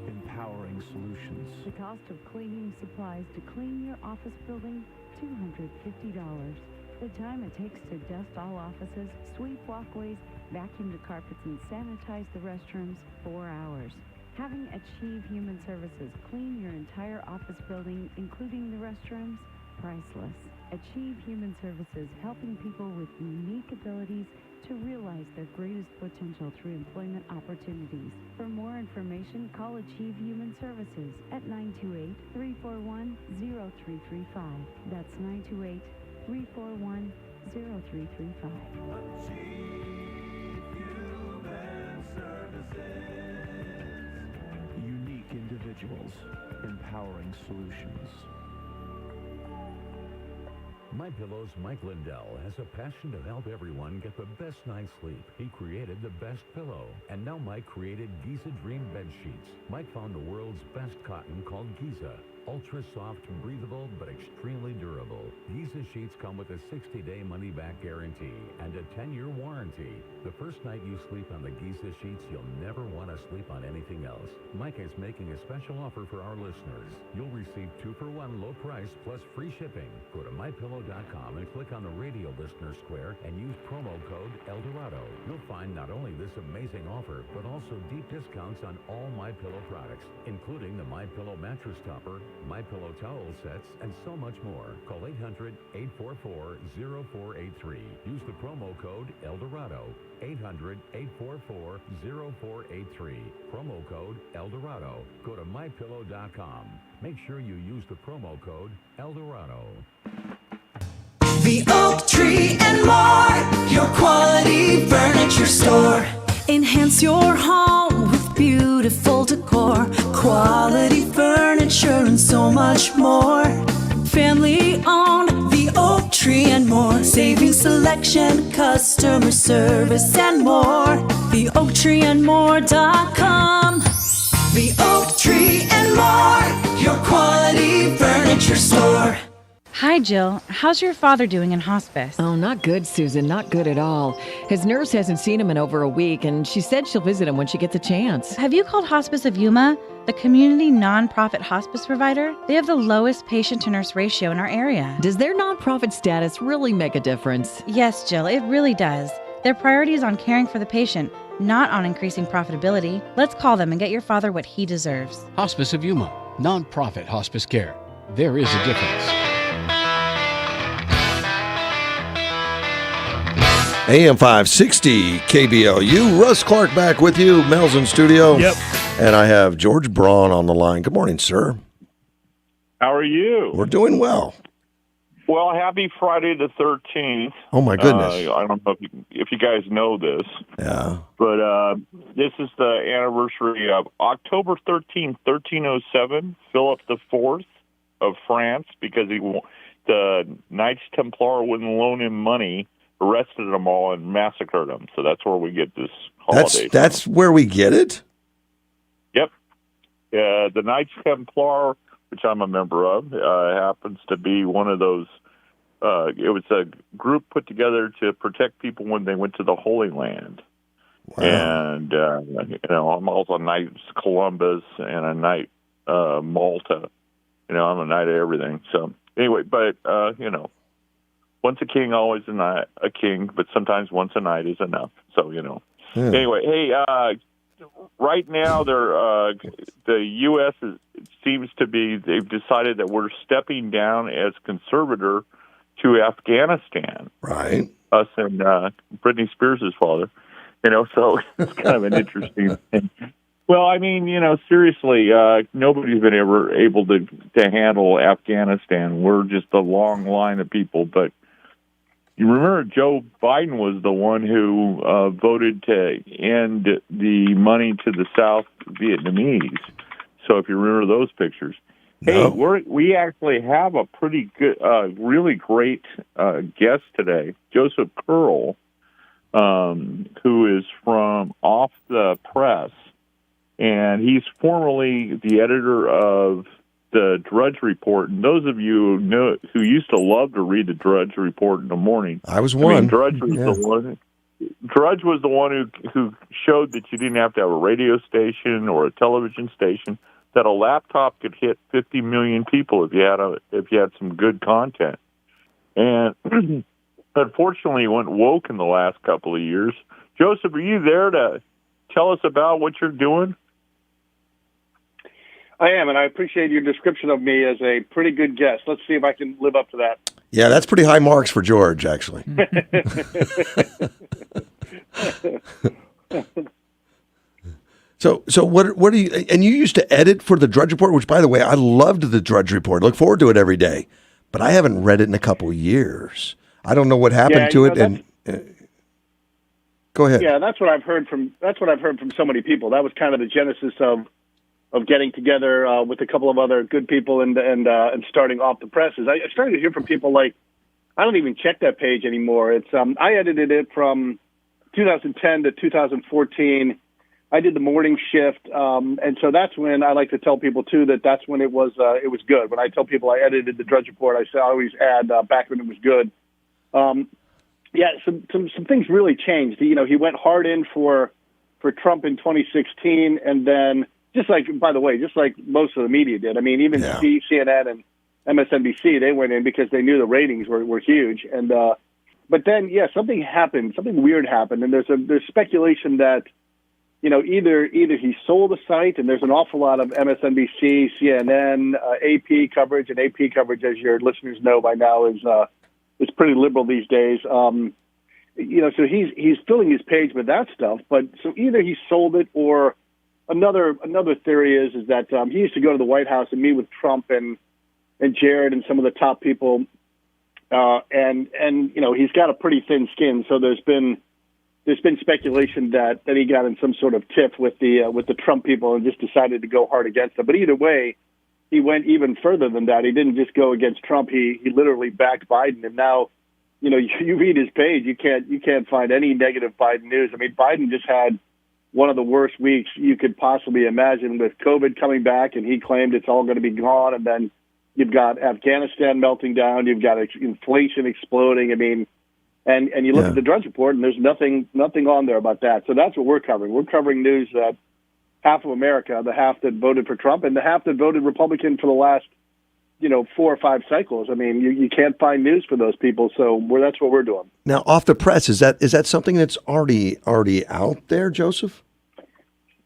empowering solutions. The cost of cleaning supplies to clean your office building, $250. The time it takes to dust all offices, sweep walkways, vacuum the carpets, and sanitize the restrooms, 4 hours. Having Achieve Human Services clean your entire office building, including the restrooms, priceless. Achieve Human Services, helping people with unique abilities to realize their greatest potential through employment opportunities. For more information, call Achieve Human Services at 928-341-0335. That's 928-341-0335. Unique individuals, empowering solutions. MyPillow's Mike Lindell has a passion to help everyone get the best night's sleep. He created the best pillow, and now Mike created Giza Dream bed sheets. Mike found the world's best cotton called Giza. Ultra soft, breathable, but extremely durable. Giza sheets come with a 60-day money-back guarantee and a 10-year warranty. The first night you sleep on the Giza sheets, you'll never want to sleep on anything else. Mike is making a special offer for our listeners. You'll receive 2-for-1 low price plus free shipping. Go to mypillow.com and click on the radio listener square and use promo code Eldorado. You'll find not only this amazing offer, but also deep discounts on all MyPillow products, including the MyPillow mattress topper, MyPillow towel sets, and so much more. Call 800-844-0483. Use the promo code Eldorado. 800-844-0483. Promo code Eldorado. Go to mypillow.com. Make sure you use the promo code Eldorado. The Oak Tree and More, your quality furniture store. Enhance your home with beautiful decor, quality furniture, and so much more. Family owned, The Oak Tree and More. Saving selection, customer service, and more. TheOaktreeandMore.com. The Oak Tree and More, your quality furniture store. Hi, Jill. How's your father doing in hospice? Oh, not good, Susan. Not good at all. His nurse hasn't seen him in over a week, and she said she'll visit him when she gets a chance. Have you called Hospice of Yuma, the community nonprofit hospice provider? They have the lowest patient-to-nurse ratio in our area. Does their nonprofit status really make a difference? Yes, Jill, it really does. Their priority is on caring for the patient, not on increasing profitability. Let's call them and get your father what he deserves. Hospice of Yuma, nonprofit hospice care. There is a difference. AM 560 KBLU. Russ Clark back with you. Mel's in studio. Yep. And I have George Braun on the line. Good morning, sir. How are you? We're doing well. Well, happy Friday the 13th. Oh, my goodness. I don't know if you guys know this. Yeah. But this is the anniversary of October 13th, 1307, Philip IV of France, because the Knights Templar wouldn't loan him money, arrested them all and massacred them. So that's where we get this holiday. That's where we get it? Yep. The Knights Templar, which I'm a member of, happens to be one of those. It was a group put together to protect people when they went to the Holy Land. Wow. And, I'm also a Knight Columbus and a Knight Malta. I'm a knight of everything. So anyway, but, once a king, always a king, but sometimes once a night is enough. So, Anyway, hey, right now the U.S. seems to be, they've decided that we're stepping down as conservator to Afghanistan. Right. Us and Britney Spears' father. So it's kind of an interesting thing. Well, I mean, seriously, nobody's been ever able to handle Afghanistan. We're just a long line of people, but you remember Joe Biden was the one who voted to end the money to the South Vietnamese. So if you remember those pictures. No. Hey, we actually have a pretty good, really great guest today, Joseph Curl, who is from Off the Press, and he's formerly the editor of the Drudge Report. And those of you who used to love to read the Drudge Report in the morning, I was one. Drudge was the one. Drudge was the one who showed that you didn't have to have a radio station or a television station, that a laptop could hit 50 million people if you had some good content. And unfortunately, he went woke in the last couple of years. Joseph, are you there to tell us about what you're doing? I am, and I appreciate your description of me as a pretty good guest. Let's see if I can live up to that. Yeah, that's pretty high marks for George, actually. So what do you, and you used to edit for the Drudge Report, which, by the way, I loved the Drudge Report. Look forward to it every day, but I haven't read it in a couple of years. I don't know what happened to it. And go ahead. Yeah, that's what I've heard from so many people. That was kind of the genesis of getting together with a couple of other good people and starting Off the Presses. I started to hear from people like, I don't even check that page anymore. It's I edited it from 2010 to 2014. I did the morning shift, and so that's when I like to tell people too that's when it was good. When I tell people I edited the Drudge Report, I always add back when it was good. Yeah, some things really changed. You know, he went hard in for Trump in 2016, and then just like most of the media did. I mean, even CNN and MSNBC, they went in because they knew the ratings were huge. And but then something happened, something weird happened, and there's speculation that, you know, either he sold the site, and there's an awful lot of MSNBC, CNN, AP coverage, and AP coverage, as your listeners know by now, is pretty liberal these days. You know, so he's filling his page with that stuff. But so either he sold it, or another theory is that he used to go to the White House and meet with Trump and Jared and some of the top people, and you know, he's got a pretty thin skin, so there's been speculation that he got in some sort of tiff with the Trump people and just decided to go hard against them. But either way, he went even further than that. He didn't just go against Trump. He literally backed Biden. And now, you know, you read his page, you can't find any negative Biden news. I mean, Biden just had one of the worst weeks you could possibly imagine, with COVID coming back, and he claimed it's all going to be gone. And then you've got Afghanistan melting down. You've got inflation exploding. I mean, and you look at the Drudge Report, and there's nothing on there about that. So that's what we're covering. We're covering news that half of America, the half that voted for Trump and the half that voted Republican for the last, you know, 4 or 5 cycles. I mean, you can't find news for those people. So that's what we're doing. Now, Off the Press, is that something that's already out there, Joseph?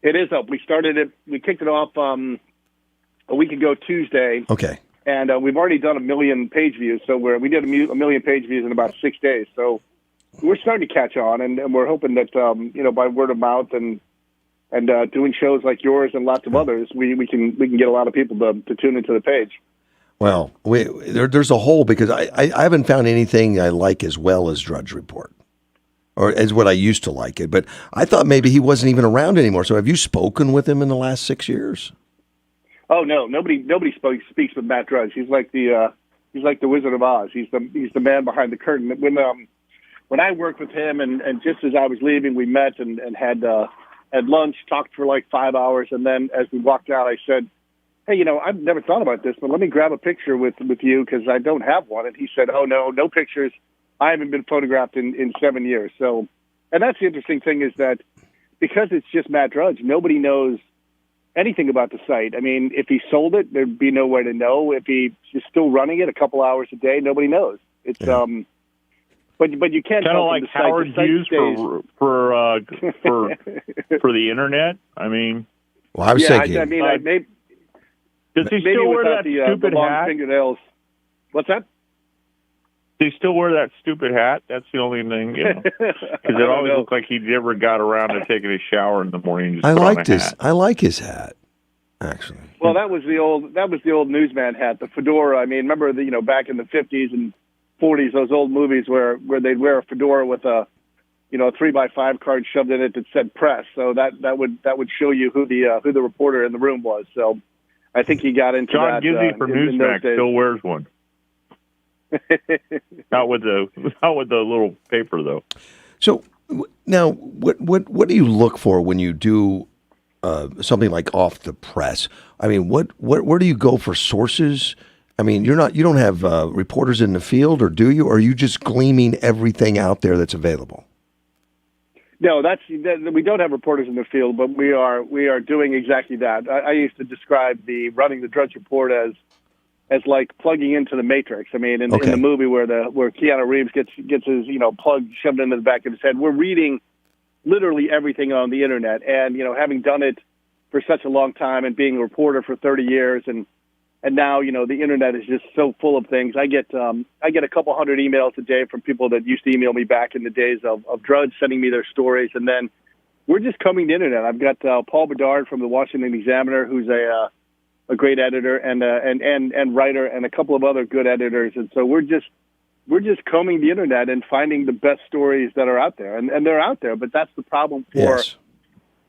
It is up. We started it. We kicked it off a week ago Tuesday. Okay. And we've already done 1 million page views. So we did 1 million page views in about 6 days. So we're starting to catch on, and we're hoping that you know, by word of mouth and doing shows like yours and lots of others, we can get a lot of people to tune into the page. Well, there's a hole, because I haven't found anything I like as well as Drudge Report, or as what I used to like it. But I thought maybe he wasn't even around anymore. So have you spoken with him in the last 6 years? Oh no, nobody speaks with Matt Drudge. He's like the Wizard of Oz. He's the man behind the curtain. When I worked with him, and just as I was leaving, we met and had lunch, talked for like 5 hours, and then as we walked out, I said, "Hey, you know, I've never thought about this, but let me grab a picture with you, because I don't have one." And he said, "Oh no pictures. I haven't been photographed in 7 years." So, and that's the interesting thing, is that because it's just Matt Drudge, nobody knows anything about the site. I mean, if he sold it, there'd be no way to know. If he's still running it a couple hours a day, nobody knows. It's but you can't kind tell of like Howard Hughes for the internet. I mean, well, I was thinking. I mean, maybe does he still wear that stupid long hat? Fingernails. What's that? Does he still wear that stupid hat? That's the only thing, you know, because it always looked like he never got around to taking a shower in the morning. I like his hat, actually. Well, that was the old newsman hat, the fedora. I mean, remember back in the 50s and 40s, those old movies where they'd wear a fedora with a 3x5 card shoved in it that said press. So that would show you who the reporter in the room was. So I think he got into John that. Gizzy from Newsmax still wears one. Not with the little paper though. So now, what do you look for when you do something like Off the Press? I mean, where do you go for sources? I mean, you don't have reporters in the field, or do you? Or are you just gleaming everything out there that's available? No, we don't have reporters in the field, but we are doing exactly that. I used to describe running the Drudge Report as like plugging into the Matrix. I mean, in the movie where Keanu Reeves gets his plug shoved into the back of his head, we're reading literally everything on the internet. And having done it for such a long time and being a reporter for 30 years, and now the internet is just so full of things. I get a couple hundred emails a day from people that used to email me back in the days of Drudge, sending me their stories, and then we're just combing the internet. I've got Paul Bedard from the Washington Examiner, who's a great editor and writer, and a couple of other good editors, and so we're just combing the internet and finding the best stories that are out there, and they're out there. But that's the problem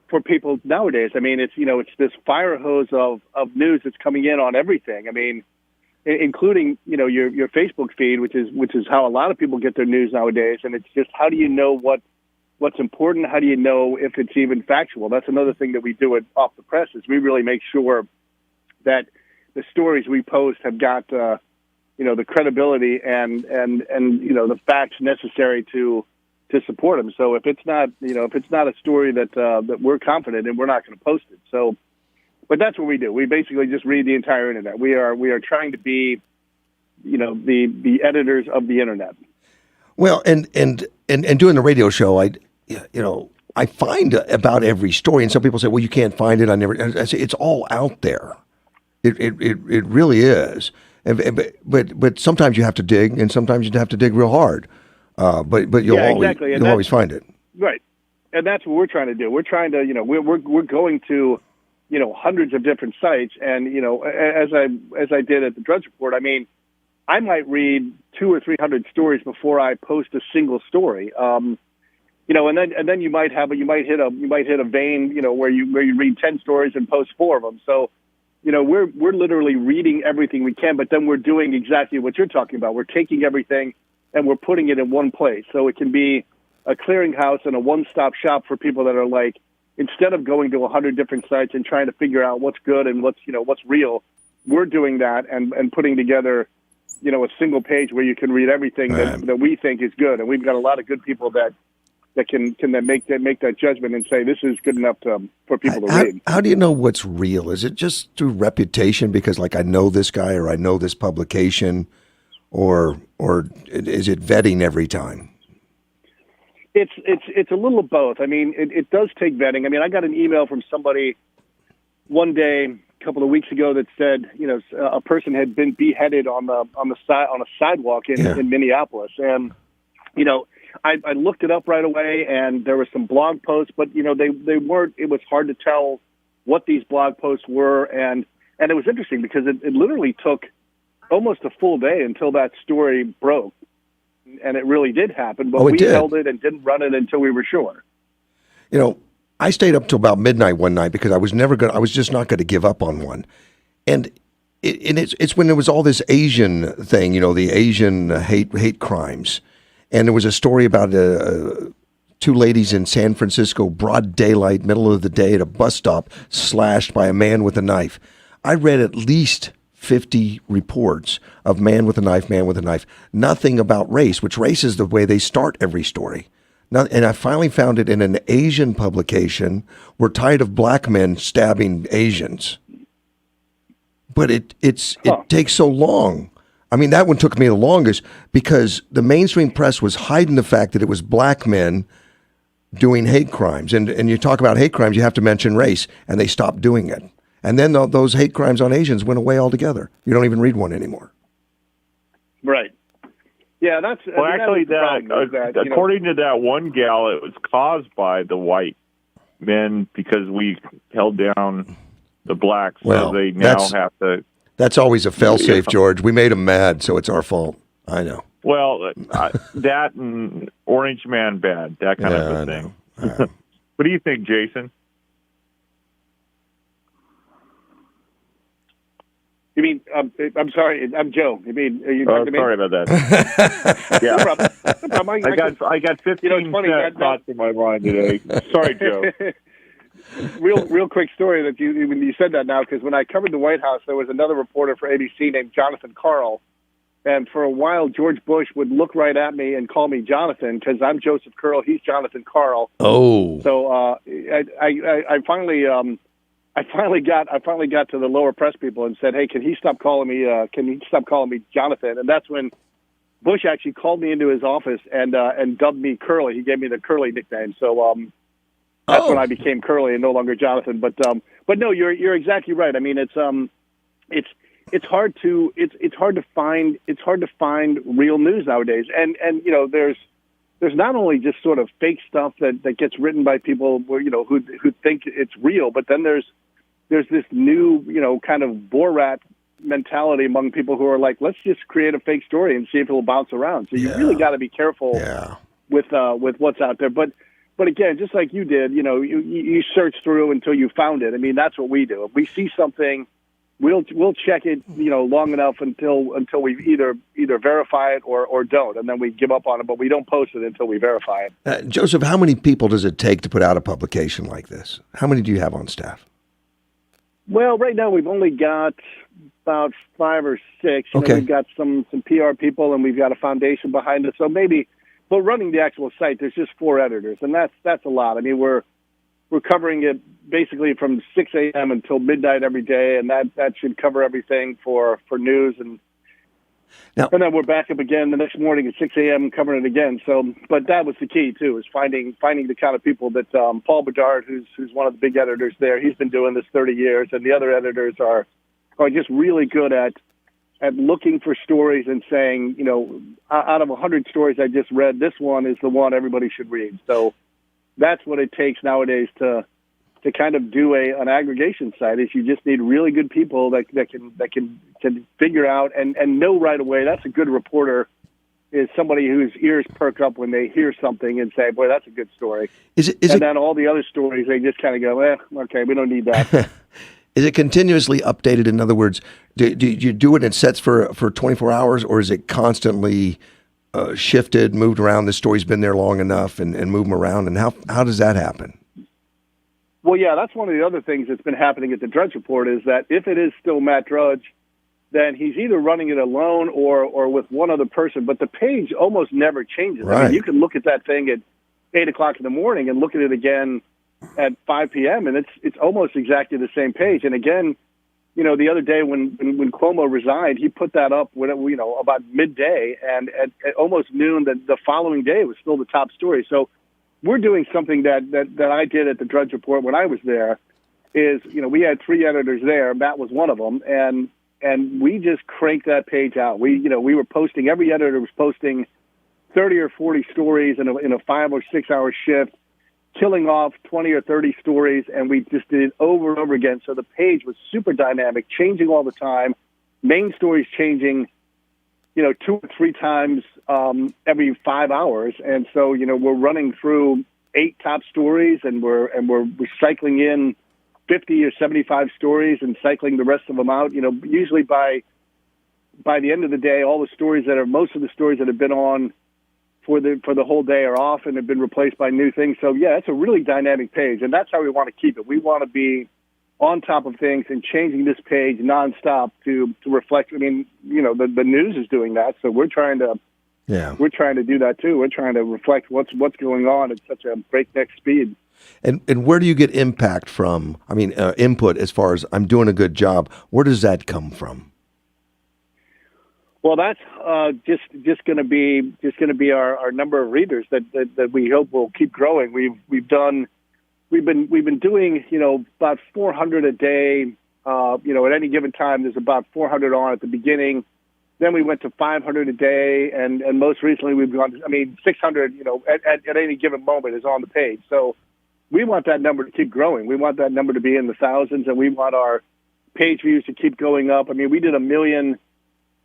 for people nowadays. I mean, it's this fire hose of news that's coming in on everything. I mean, including your Facebook feed, which is how a lot of people get their news nowadays. And it's just, how do you know what's important? How do you know if it's even factual? That's another thing that we do at Off the Press, is we really make sure that the stories we post have got the credibility and the facts necessary to support them. So if it's not a story that we're confident in, we're not going to post it. So, but that's what we do. We basically just read the entire internet. We are trying to be, the editors of the internet. Well, and doing the radio show, I find about every story, and some people say, well, you can't find it. I say it's all out there. It really is. But sometimes you have to dig, and sometimes you have to dig real hard. But you'll always find it. Right. And that's what we're trying to do. We're trying to, we're going to, hundreds of different sites. And, as I did at the Drudge Report, I mean, I might read 200 or 300 stories before I post a single story. And then you might hit a vein, where you read 10 stories and post 4 of them. So, we're literally reading everything we can, but then we're doing exactly what you're talking about. We're taking everything and we're putting it in one place. So it can be a clearinghouse and a one-stop shop for people that are like, instead of going to 100 different sites and trying to figure out what's good and what's real, we're doing that and putting together, a single page where you can read everything that we think is good. And we've got a lot of good people that can then make that judgment and say, this is good enough for people to read. How do you know what's real? Is it just through reputation? Because I know this guy, or I know this publication, or is it vetting every time? It's a little of both. I mean, it does take vetting. I mean, I got an email from somebody one day a couple of weeks ago that said, a person had been beheaded on a sidewalk in Minneapolis, and I looked it up right away, and there were some blog posts, but they weren't. It was hard to tell what these blog posts were, and it was interesting because it literally took almost a full day until that story broke, and it really did happen. But we held it and didn't run it until we were sure. I stayed up till about midnight one night because I was just not going to give up on one, and it's when there was all this Asian thing, the Asian hate crimes. And there was a story about 2 ladies in San Francisco, broad daylight, middle of the day, at a bus stop, slashed by a man with a knife. I read at least 50 reports of man with a knife, nothing about race, which race is the way they start every story. And I finally found it in an Asian publication. We're tired of black men stabbing Asians. But it takes so long. I mean, that one took me the longest because the mainstream press was hiding the fact that it was black men doing hate crimes. And you talk about hate crimes, you have to mention race, and they stopped doing it. And then those hate crimes on Asians went away altogether. You don't even read one anymore. Right. Yeah, that's... according to that one gal, it was caused by the white men because we held down the blacks, so they now have to... That's always a fail-safe, George. We made them mad, so it's our fault. I know. Well, that and Orange Man bad, that kind of a thing. What do you think, Jason? You mean, I'm sorry, I'm Joe. You mean, are you talking to me? Sorry about that. Yeah. No problem. No problem. I got 15 thoughts in my mind today. Sorry, Joe. Real quick story that when you said that now, because when I covered the White House, there was another reporter for ABC named Jonathan Karl, And for a while, George Bush would look right at me and call me Jonathan because I'm Joseph Curl, he's Jonathan Carl. Oh, so I finally got to the lower press people and said, hey, can he stop calling me Jonathan? And that's when Bush actually called me into his office and dubbed me Curly. He gave me the Curly nickname. So that's when I became Curly and no longer Jonathan. But no, you're exactly right. I mean, it's hard to find real news nowadays. And you know, there's not only just sort of fake stuff that gets written by people who think it's real, but then there's this new, kind of Borat mentality among people who are like, let's just create a fake story and see if it'll bounce around. So you really got to be careful with what's out there. But again, just like you did, you search through until you found it. I mean, that's what we do. If we see something, we'll check it, long enough until we either verify it or don't, and then we give up on it. But we don't post it until we verify it. Joseph, how many people does it take to put out a publication like this? How many do you have on staff? Well, right now we've only got about 5 or 6. Okay. We've got some PR people, and we've got a foundation behind it. So maybe, but running the actual site, there's just 4 editors, and that's a lot. I mean, we're covering it basically from 6 a.m. until midnight every day, and that should cover everything for news. And then we're back up again the next morning at 6 a.m. covering it again. So, but that was the key too, is finding the kind of people that Paul Bedard, who's one of the big editors there, he's been doing this 30 years, and the other editors are just really good at looking for stories and saying, out of 100 stories I just read, this one is the one everybody should read. So that's what it takes nowadays to kind of do an aggregation site. Is you just need really good people that can figure out and know right away. That's a good reporter, is somebody whose ears perk up when they hear something and say, boy, that's a good story. Then all the other stories, they just kind of go, okay, we don't need that. Is it continuously updated? In other words, do you do it in sets for 24 hours, or is it constantly shifted, moved around? The story's been there long enough, and move them around. And how does that happen? Well, yeah, that's one of the other things that's been happening at the Drudge Report, is that if it is still Matt Drudge, then he's either running it alone or with one other person. But the page almost never changes. Right. I mean, you can look at that thing at 8 o'clock in the morning and look at it again at 5 p.m. and it's almost exactly the same page. And again, the other day when Cuomo resigned, he put that up when about midday, and at almost noon the following day it was still the top story. So we're doing something that I did at the Drudge Report when I was there. Is we had 3 editors there. Matt was one of them, and we just cranked that page out. We were posting. Every editor was posting 30 or 40 stories in a 5 or 6 hour shift, killing off 20 or 30 stories, and we just did it over and over again. So the page was super dynamic, changing all the time. Main stories changing, 2 or 3 times every 5 hours. And so, we're running through 8 top stories, and we're recycling in 50 or 75 stories and cycling the rest of them out. Usually by the end of the day, most of the stories that have been on for the whole day are off and have been replaced by new things. So yeah, it's a really dynamic page, and that's how we want to keep it. We want to be on top of things and changing this page nonstop to reflect. I mean, the news is doing that, so we're trying to do that too. We're trying to reflect what's going on at such a breakneck speed. And where do you get impact from? I mean, input as far as I'm doing a good job. Where does that come from? Well, that's just going to be our number of readers that we hope will keep growing. We've been doing about 400 a day. At any given time, there's about 400 on at the beginning. Then we went to 500 a day, and most recently we've gone. 600. At any given moment is on the page. So we want that number to keep growing. We want that number to be in the thousands, and we want our page views to keep going up. I mean, we did 1 million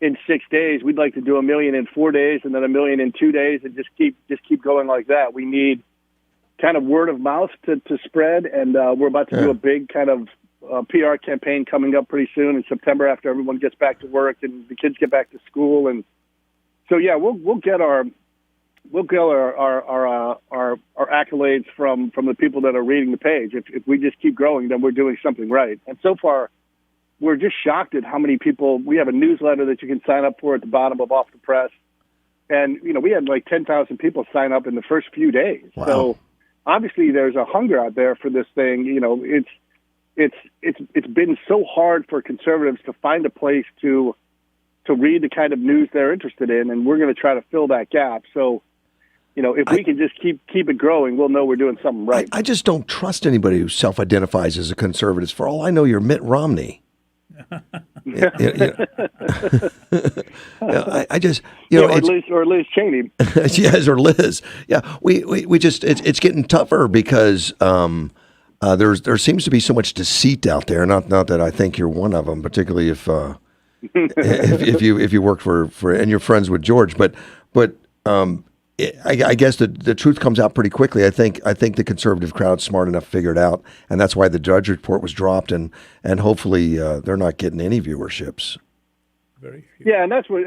in 6 days. We'd like to do 1 million in 4 days, and then 1 million in 2 days, and just keep going like that. We need kind of word of mouth to spread, and we're about to do a big kind of PR campaign coming up pretty soon in September, after everyone gets back to work and the kids get back to school. And so yeah, we'll get our accolades from the people that are reading the page. If we just keep growing, then we're doing something right. And so far we're just shocked at how many people. We have a newsletter that you can sign up for at the bottom of Off the Press, and we had like 10,000 people sign up in the first few days. Wow. So obviously, there's a hunger out there for this thing. It's been so hard for conservatives to find a place to read the kind of news they're interested in, and we're going to try to fill that gap. So, if we can just keep it growing, we'll know we're doing something right. I just don't trust anybody who self-identifies as a conservative. For all I know, you're Mitt Romney. I just, or Liz Cheney. Yes, or Liz. Yeah, we just it's getting tougher because there seems to be so much deceit out there. Not that I think you're one of them, particularly if you work for and you're friends with George, but I guess the truth comes out pretty quickly. I think the conservative crowd's smart enough to figure it out, and that's why the Judge report was dropped, and hopefully they're not getting any viewerships. Very few. Yeah, and that's what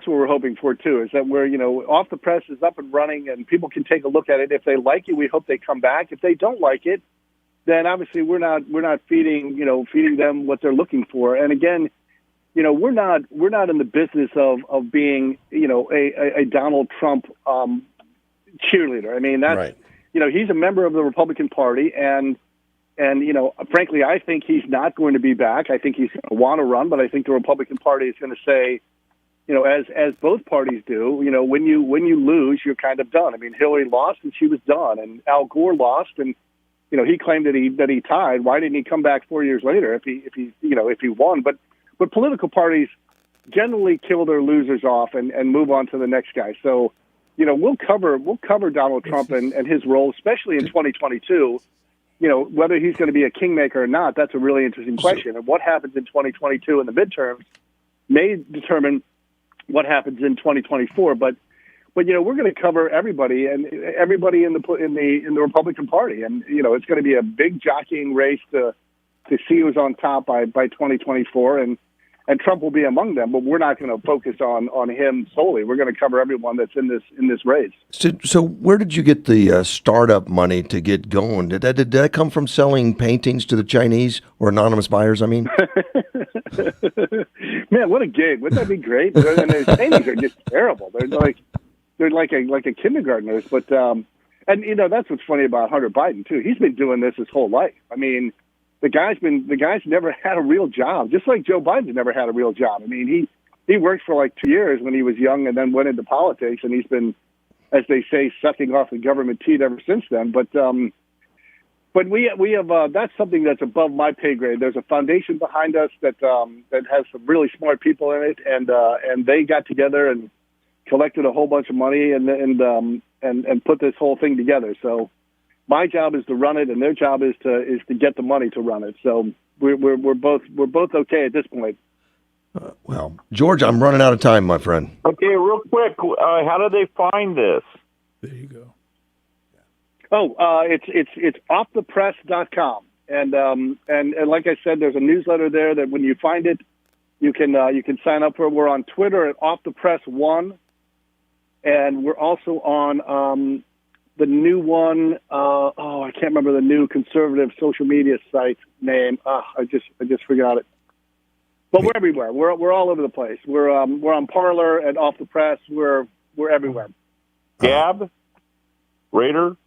we're hoping for too. Is that we're Off the Press is up and running, and people can take a look at it. If they like it, we hope they come back. If they don't like it, then obviously we're not feeding them what they're looking for. And again, we're not in the business of being a Donald Trump cheerleader. I mean, that's right. He's a member of the Republican Party, and frankly, I think he's not going to be back. I think he's going to want to run, but I think the Republican Party is going to say, as both parties do, when you lose, you're kind of done. I mean, Hillary lost and she was done, and Al Gore lost and he claimed that he tied. Why didn't he come back 4 years later if he won? But political parties generally kill their losers off and move on to the next guy. So, we'll cover Donald Trump and his role, especially in 2022. Whether he's going to be a kingmaker or not, that's a really interesting question. And what happens in 2022 in the midterms may determine what happens in 2024. But we're going to cover everybody and everybody in the Republican Party, and it's going to be a big jockeying race to see who's on top by 2024, and Trump will be among them. But we're not going to focus on him solely. We're going to cover everyone that's in this race. So where did you get the startup money to get going? Did that come from selling paintings to the Chinese or anonymous buyers? I mean, man, what a gig! Wouldn't that be great? And their paintings are just terrible. They're like a kindergartner's. But and that's what's funny about Hunter Biden too. He's been doing this his whole life. I mean, the guy's never had a real job, just like Joe Biden's never had a real job. I mean, he worked for like 2 years when he was young and then went into politics, and he's been, as they say, sucking off the government teat ever since then. But we have that's something that's above my pay grade. There's a foundation behind us that has some really smart people in it, and they got together and collected a whole bunch of money and put this whole thing together. So my job is to run it, and their job is to get the money to run it. So we're both okay at this point. Well, George, I'm running out of time, my friend. Okay, real quick, how do they find this? There you go. Oh, it's offthepress.com, and like I said, there's a newsletter there that when you find it, you can sign up for. We're on Twitter at offthepress1, and we're also on the new one. I can't remember the new conservative social media site name. I just forgot it. But we're everywhere. We're all over the place. We're on Parler and Off the Press. We're everywhere. Gab, Raider.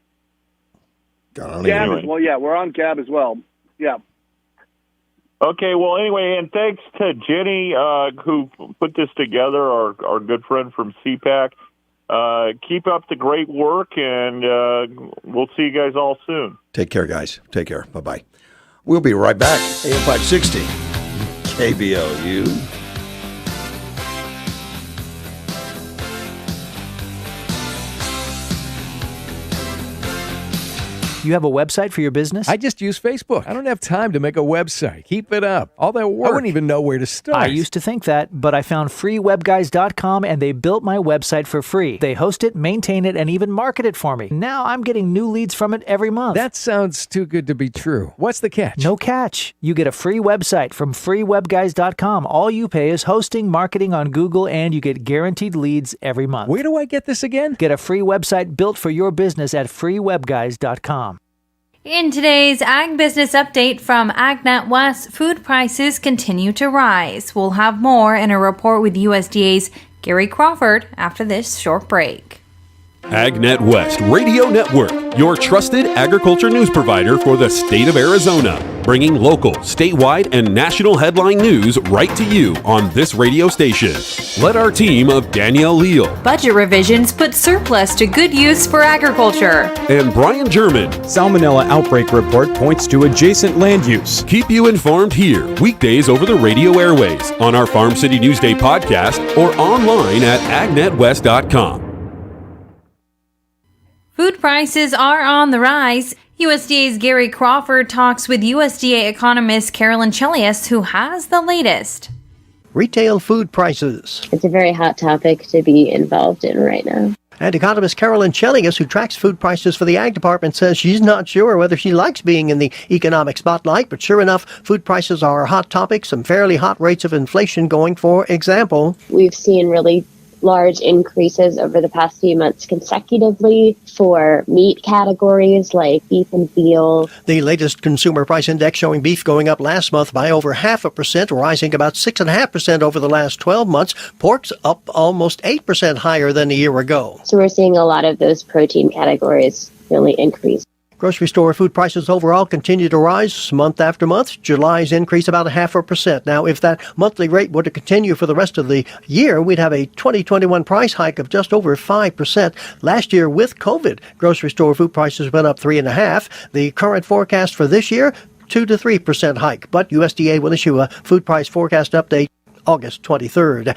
Gab as well. Yeah, we're on Gab as well. Yeah. Okay. Well, anyway, and thanks to Jenny who put this together. Our good friend from CPAC. Keep up the great work, and we'll see you guys all soon. Take care, guys. Take care. Bye-bye. We'll be right back. AM 560, KBLU. You have a website for your business? I just use Facebook. I don't have time to make a website. Keep it up. All that work. I wouldn't even know where to start. I used to think that, but I found freewebguys.com and they built my website for free. They host it, maintain it, and even market it for me. Now I'm getting new leads from it every month. That sounds too good to be true. What's the catch? No catch. You get a free website from freewebguys.com. All you pay is hosting, marketing on Google, and you get guaranteed leads every month. Where do I get this again? Get a free website built for your business at freewebguys.com. In today's Ag Business Update from AgNet West, food prices continue to rise. We'll have more in a report with USDA's Gary Crawford after this short break. AgNet West Radio Network, your trusted agriculture news provider for the state of Arizona, bringing local, statewide, and national headline news right to you on this radio station. Let our team of Danielle Leal, Budget revisions put surplus to good use for agriculture, and Brian German, Salmonella outbreak report points to adjacent land use. Keep you informed here, weekdays over the radio airways, on our Farm City Newsday podcast, or online at agnetwest.com. Food prices are on the rise. USDA's Gary Crawford talks with USDA economist Carolyn Chelius, who has the latest. Retail food prices. It's a very hot topic to be involved in right now. And economist Carolyn Chelius, who tracks food prices for the Ag Department, says she's not sure whether she likes being in the economic spotlight, but sure enough, food prices are a hot topic, some fairly hot rates of inflation going, for example. We've seen really large increases over the past few months consecutively for meat categories like beef and veal. The latest consumer price index showing beef going up last month by over 0.5%, rising about 6.5% over the last 12 months. Pork's up almost 8% higher than a year ago. So we're seeing a lot of those protein categories really increase. Grocery store food prices overall continue to rise month after month. July's increase about 0.5%. Now, if that monthly rate were to continue for the rest of the year, we'd have a 2021 price hike of just over 5%. Last year, with COVID, grocery store food prices went up 3.5%. The current forecast for this year, 2 to 3% hike. But USDA will issue a food price forecast update August 23rd.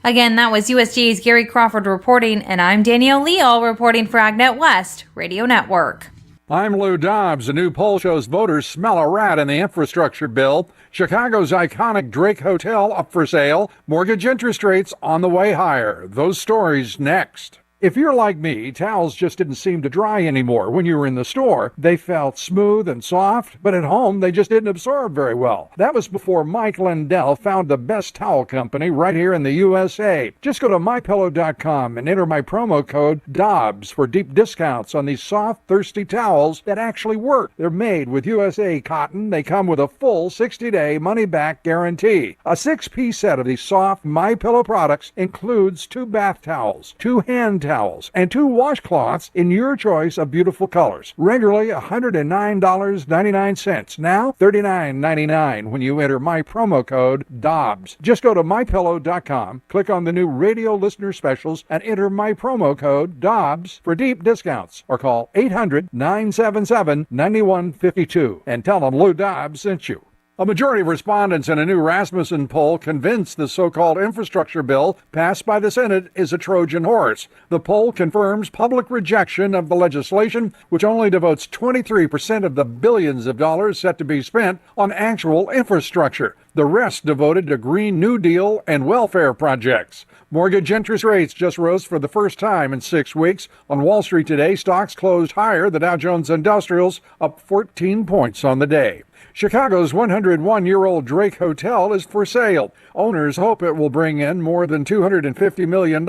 Again, that was USDA's Gary Crawford reporting, and I'm Danielle Leal reporting for AgNet West Radio Network. I'm Lou Dobbs. A new poll shows voters smell a rat in the infrastructure bill. Chicago's iconic Drake Hotel up for sale. Mortgage interest rates on the way higher. Those stories next. If you're like me, towels just didn't seem to dry anymore when you were in the store. They felt smooth and soft, but at home they just didn't absorb very well. That was before Mike Lindell found the best towel company right here in the USA. Just go to mypillow.com and enter my promo code DOBBS for deep discounts on these soft, thirsty towels that actually work. They're made with USA cotton. They come with a full 60-day money-back guarantee. A 6-piece set of these soft MyPillow products includes 2 bath towels, 2 hand towels, and 2 washcloths in your choice of beautiful colors. Regularly $109.99. Now $39.99 when you enter my promo code DOBBS. Just go to mypillow.com, click on the new radio listener specials, and enter my promo code DOBBS for deep discounts. Or call 800-977-9152 and tell them Lou Dobbs sent you. A majority of respondents in a new Rasmussen poll convinced the so-called infrastructure bill passed by the Senate is a Trojan horse. The poll confirms public rejection of the legislation, which only devotes 23% of the billions of dollars set to be spent on actual infrastructure. The rest devoted to Green New Deal and welfare projects. Mortgage interest rates just rose for the first time in 6 weeks. On Wall Street today, stocks closed higher. The Dow Jones Industrials up 14 points on the day. Chicago's 101-year-old Drake Hotel is for sale. Owners hope it will bring in more than $250 million.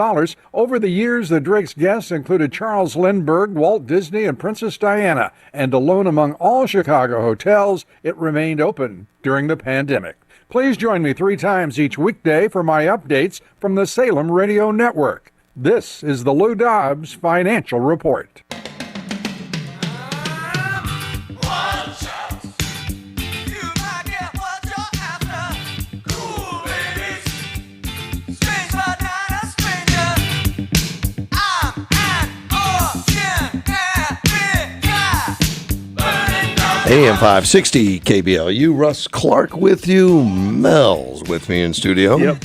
Over the years, the Drake's guests included Charles Lindbergh, Walt Disney, and Princess Diana. And alone among all Chicago hotels, it remained open during the pandemic. Please join me 3 times each weekday for my updates from the Salem Radio Network. This is the Lou Dobbs Financial Report. AM 560 KBLU. Russ Clark with you. Mel's with me in studio. Yep.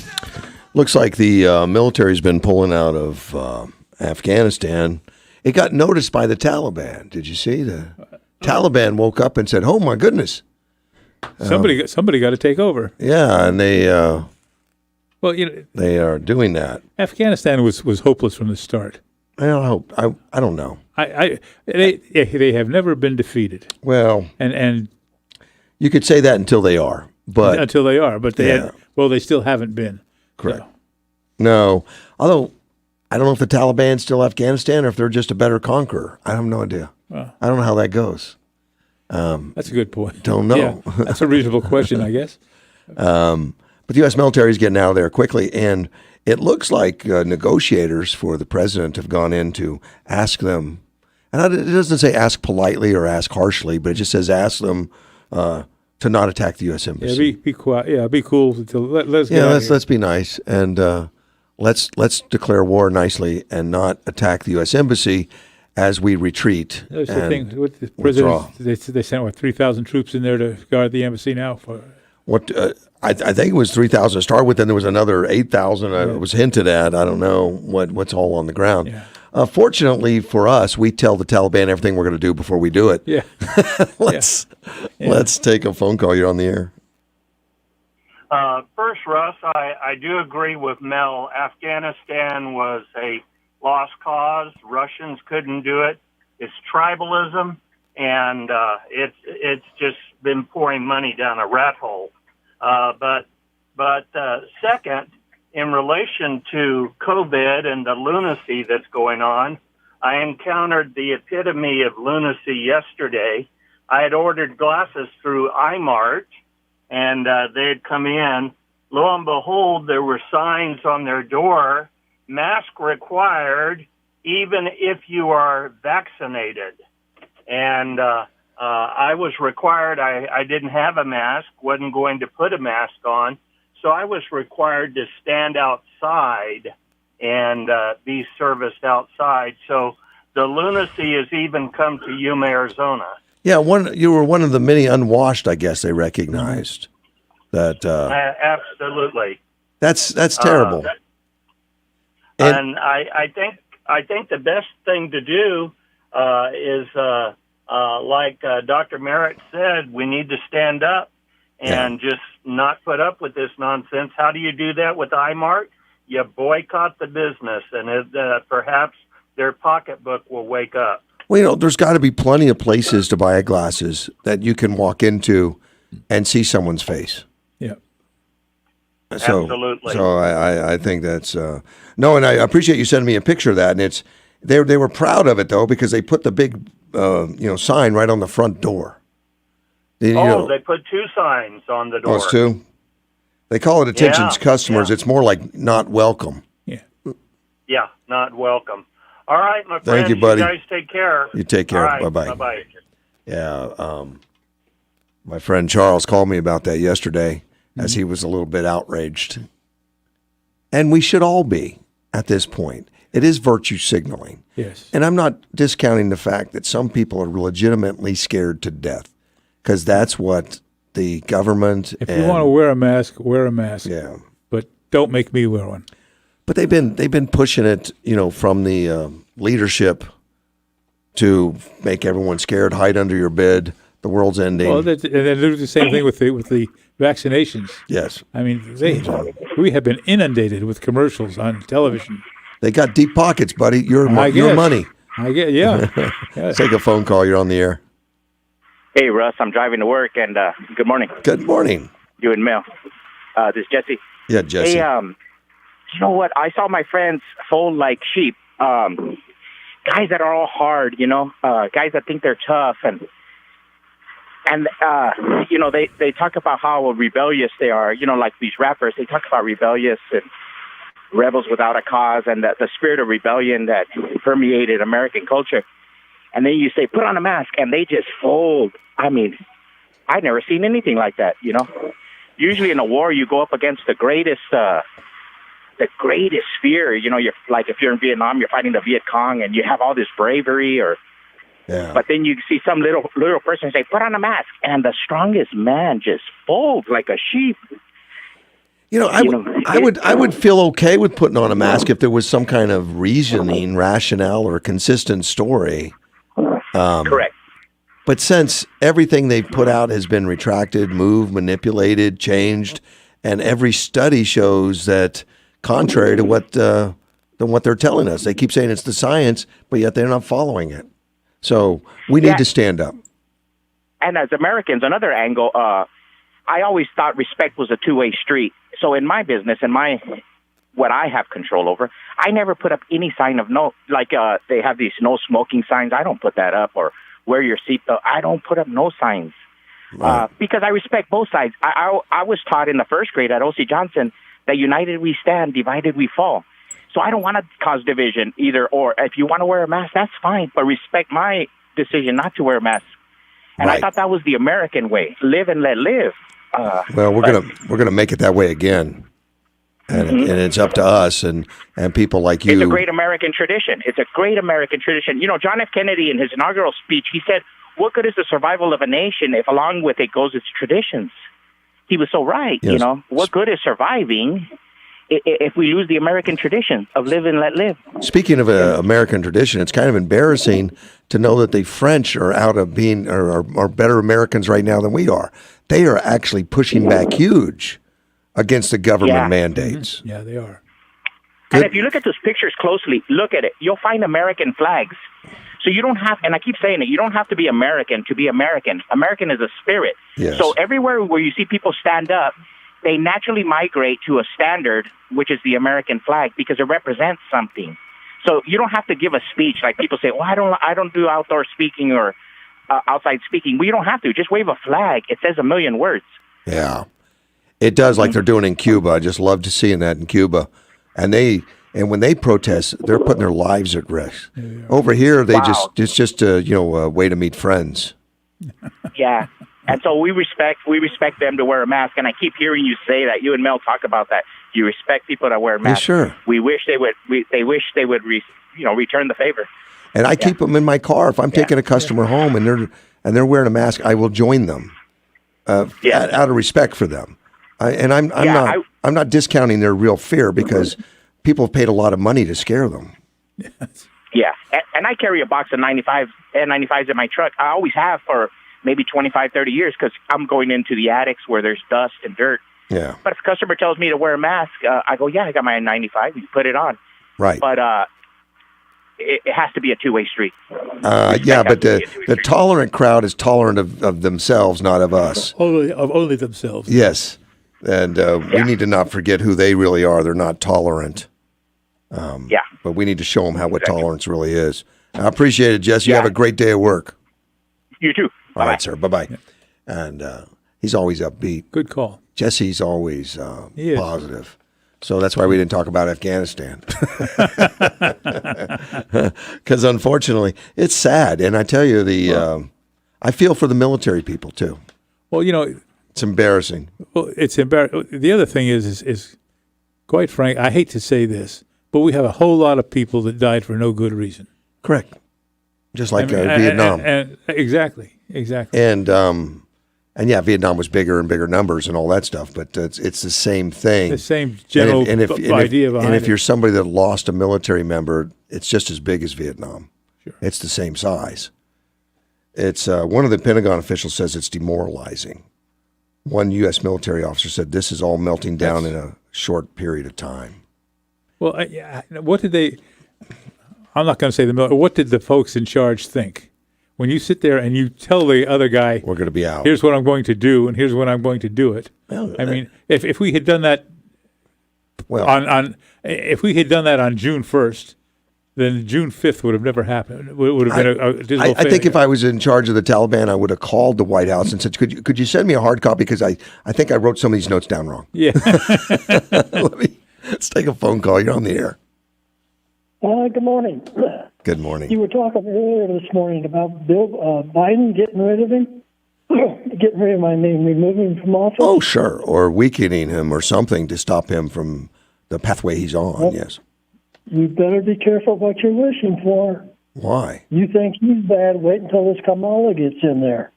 Looks like the military's been pulling out of Afghanistan. It got noticed by the Taliban. Did you see? The Taliban woke up and said, "Oh my goodness, somebody got to take over." Yeah, and they they are doing that. Afghanistan was hopeless from the start. I don't know. They have never been defeated. Well, and you could say that until they are, but they still haven't been. Correct. No, although I don't know if the Taliban's still Afghanistan or if they're just a better conqueror. I have no idea. I don't know how that goes. That's a good point. Don't know. Yeah, that's a reasonable question, I guess. But the U.S. military is getting out of there quickly, and it looks like negotiators for the president have gone in to ask them, and it doesn't say ask politely or ask harshly, but it just says ask them to not attack the U.S. embassy. Yeah, be quiet. Yeah, be cool. Let's get out of here. Let's be nice, and let's declare war nicely and not attack the U.S. embassy as we retreat. That's and the thing. With the president, they sent 3,000 troops in there to guard the embassy now. For what I think it was 3,000 to start with, then there was another 8,000. It was hinted at. I don't know what's all on the ground. Yeah. Fortunately for us, we tell the Taliban everything we're going to do before we do it. Yeah. Let's take a phone call. You're on the air. First, Russ, I do agree with Mel. Afghanistan was a lost cause. Russians couldn't do it. It's tribalism, and it's just been pouring money down a rat hole. But second, in relation to COVID and the lunacy that's going on, I encountered the epitome of lunacy yesterday. I had ordered glasses through iMart, and they had come in. Lo and behold, there were signs on their door, mask required, even if you are vaccinated. And I was required, I didn't have a mask, wasn't going to put a mask on, so I was required to stand outside and be serviced outside. So the lunacy has even come to Yuma, Arizona. Yeah, you were one of the many unwashed, I guess they recognized. That absolutely. That's terrible. And I think the best thing to do is like Dr. Merritt said, we need to stand up and just not put up with this nonsense. How do you do that with iMart? You boycott the business, and perhaps their pocketbook will wake up. Well, there's got to be plenty of places to buy glasses that you can walk into and see someone's face. Yeah. Absolutely. So I think that's no, and I appreciate you sending me a picture of that. And it's they were proud of it though because they put the big sign right on the front door. They put two signs on the door. Oh, it's two. They call it attention to customers. Yeah. It's more like not welcome. Yeah, not welcome. All right, my friends. Thank you, buddy. You guys take care. You take care. All right, Bye-bye. Bye-bye. Yeah. My friend Charles called me about that yesterday as he was a little bit outraged. And we should all be at this point. It is virtue signaling. Yes. And I'm not discounting the fact that some people are legitimately scared to death because that's what the government. If you want to wear a mask, wear a mask. Yeah. But don't make me wear one. But they've been pushing it, from the leadership to make everyone scared, hide under your bed. The world's ending. Well, and then there's the same thing with the vaccinations. Yes. I mean, we have been inundated with commercials on television. They got deep pockets, buddy. Your money. I get, yeah. Take a phone call. You're on the air. Hey, Russ. I'm driving to work, and good morning. Good morning. You and Mel. This is Jesse. Yeah, Jesse. Hey, you know what? I saw my friends fold like sheep. Guys that are all hard, guys that think they're tough, and they talk about how rebellious they are. Like these rappers, they talk about rebellious and rebels without a cause, and the spirit of rebellion that permeated American culture. And then you say, put on a mask, and they just fold. I mean, I've never seen anything like that. Usually in a war, you go up against the greatest fear. You're like if you're in Vietnam, you're fighting the Viet Cong, and you have all this bravery. But then you see some little person say, "Put on a mask," and the strongest man just folds like a sheep. I would feel okay with putting on a mask if there was some kind of reasoning, rationale, or consistent story. Correct. But since everything they've put out has been retracted, moved, manipulated, changed, and every study shows that contrary to what they're telling us, they keep saying it's the science, but yet they're not following it. So we need to stand up. And as Americans, another angle, I always thought respect was a two-way street. So in my business, what I have control over, I never put up any sign of no, like they have these no smoking signs. I don't put that up, or wear your seatbelt. I don't put up no signs because I respect both sides. I was taught in the first grade at O.C. Johnson that united we stand, divided we fall. So I don't want to cause division either or. If you want to wear a mask, that's fine, but respect my decision not to wear a mask. And I thought that was the American way: live and let live. Well, we're gonna make it that way again, and it's up to us and people like you. It's a great American tradition. It's a great American tradition. You know, John F. Kennedy in his inaugural speech, he said, "What good is the survival of a nation if along with it goes its traditions?" He was so right. Yes. You know, what good is surviving if we lose the American tradition of live and let live? Speaking of American tradition, it's kind of embarrassing to know that the French are out of being are better Americans right now than we are. They are actually pushing back huge against the government mandates. Yeah, they are. And if you look at those pictures closely, look at it, you'll find American flags. So you don't have, and I keep saying it, you don't have to be American to be American. American is a spirit. Yes. So everywhere where you see people stand up, they naturally migrate to a standard, which is the American flag, because it represents something. So you don't have to give a speech like people say, well, I don't do outdoor speaking or outside speaking. Well, you don't have to. Just wave a flag. It says a million words. Yeah, it does, like they're doing in Cuba. I just love to seeing that in Cuba. And when they protest, they're putting their lives at risk. Over here, it's just a way to meet friends. Yeah. And so we respect them to wear a mask. And I keep hearing you say that. You and Mel talk about that. You respect people that wear masks. Yeah, sure. We wish they would. They wish they would return the favor. And I keep them in my car. If I'm taking a customer home and they're wearing a mask, I will join them out of respect for them. I'm not discounting their real fear because people have paid a lot of money to scare them. Yeah, and I carry a box of N95s in my truck. I always have for maybe 25, 30 years because I'm going into the attics where there's dust and dirt. Yeah. But if a customer tells me to wear a mask, I go, yeah, I got my N95. You put it on. Right. But it has to be a two-way street. But the tolerant crowd is tolerant of themselves, not of us. Only themselves. Yes. And we need to not forget who they really are. They're not tolerant. But we need to show them what tolerance really is. I appreciate it, Jesse. You have a great day at work. You too. All right, sir. Bye-bye. And he's always upbeat. Good call. Jesse's always positive. So that's why we didn't talk about Afghanistan. Because unfortunately, it's sad. And I tell you, I feel for the military people, too. Well, it's embarrassing. Well, it's embarrassing. The other thing is quite frank, I hate to say this, but we have a whole lot of people that died for no good reason. Correct. Just like Vietnam. Exactly. And Vietnam was bigger and bigger numbers and all that stuff, but it's the same thing. The same general idea behind it. And if you're somebody that lost a military member, it's just as big as Vietnam. Sure. It's the same size. It's one of the Pentagon officials says it's demoralizing. One U.S. military officer said this is all melting down in a short period of time. Well, what did they? I'm not going to say the military. What did the folks in charge think? When you sit there and you tell the other guy, we're going to be out. Here's what I'm going to do, and here's when I'm going to do it. Well, I mean, if we had done that, if we had done that on June 1st, then June 5th would have never happened. It would have been a dismal I think if I was in charge of the Taliban, I would have called the White House and said, "Could you send me a hard copy because I think I wrote some of these notes down wrong." Yeah. Let's take a phone call. You're on the air. Good morning. Good morning. You were talking earlier this morning about Biden getting rid of him, removing him from office. Oh, sure, or weakening him or something to stop him from the pathway he's on. Well, yes. You better be careful what you're wishing for. Why? You think he's bad? Wait until this Kamala gets in there.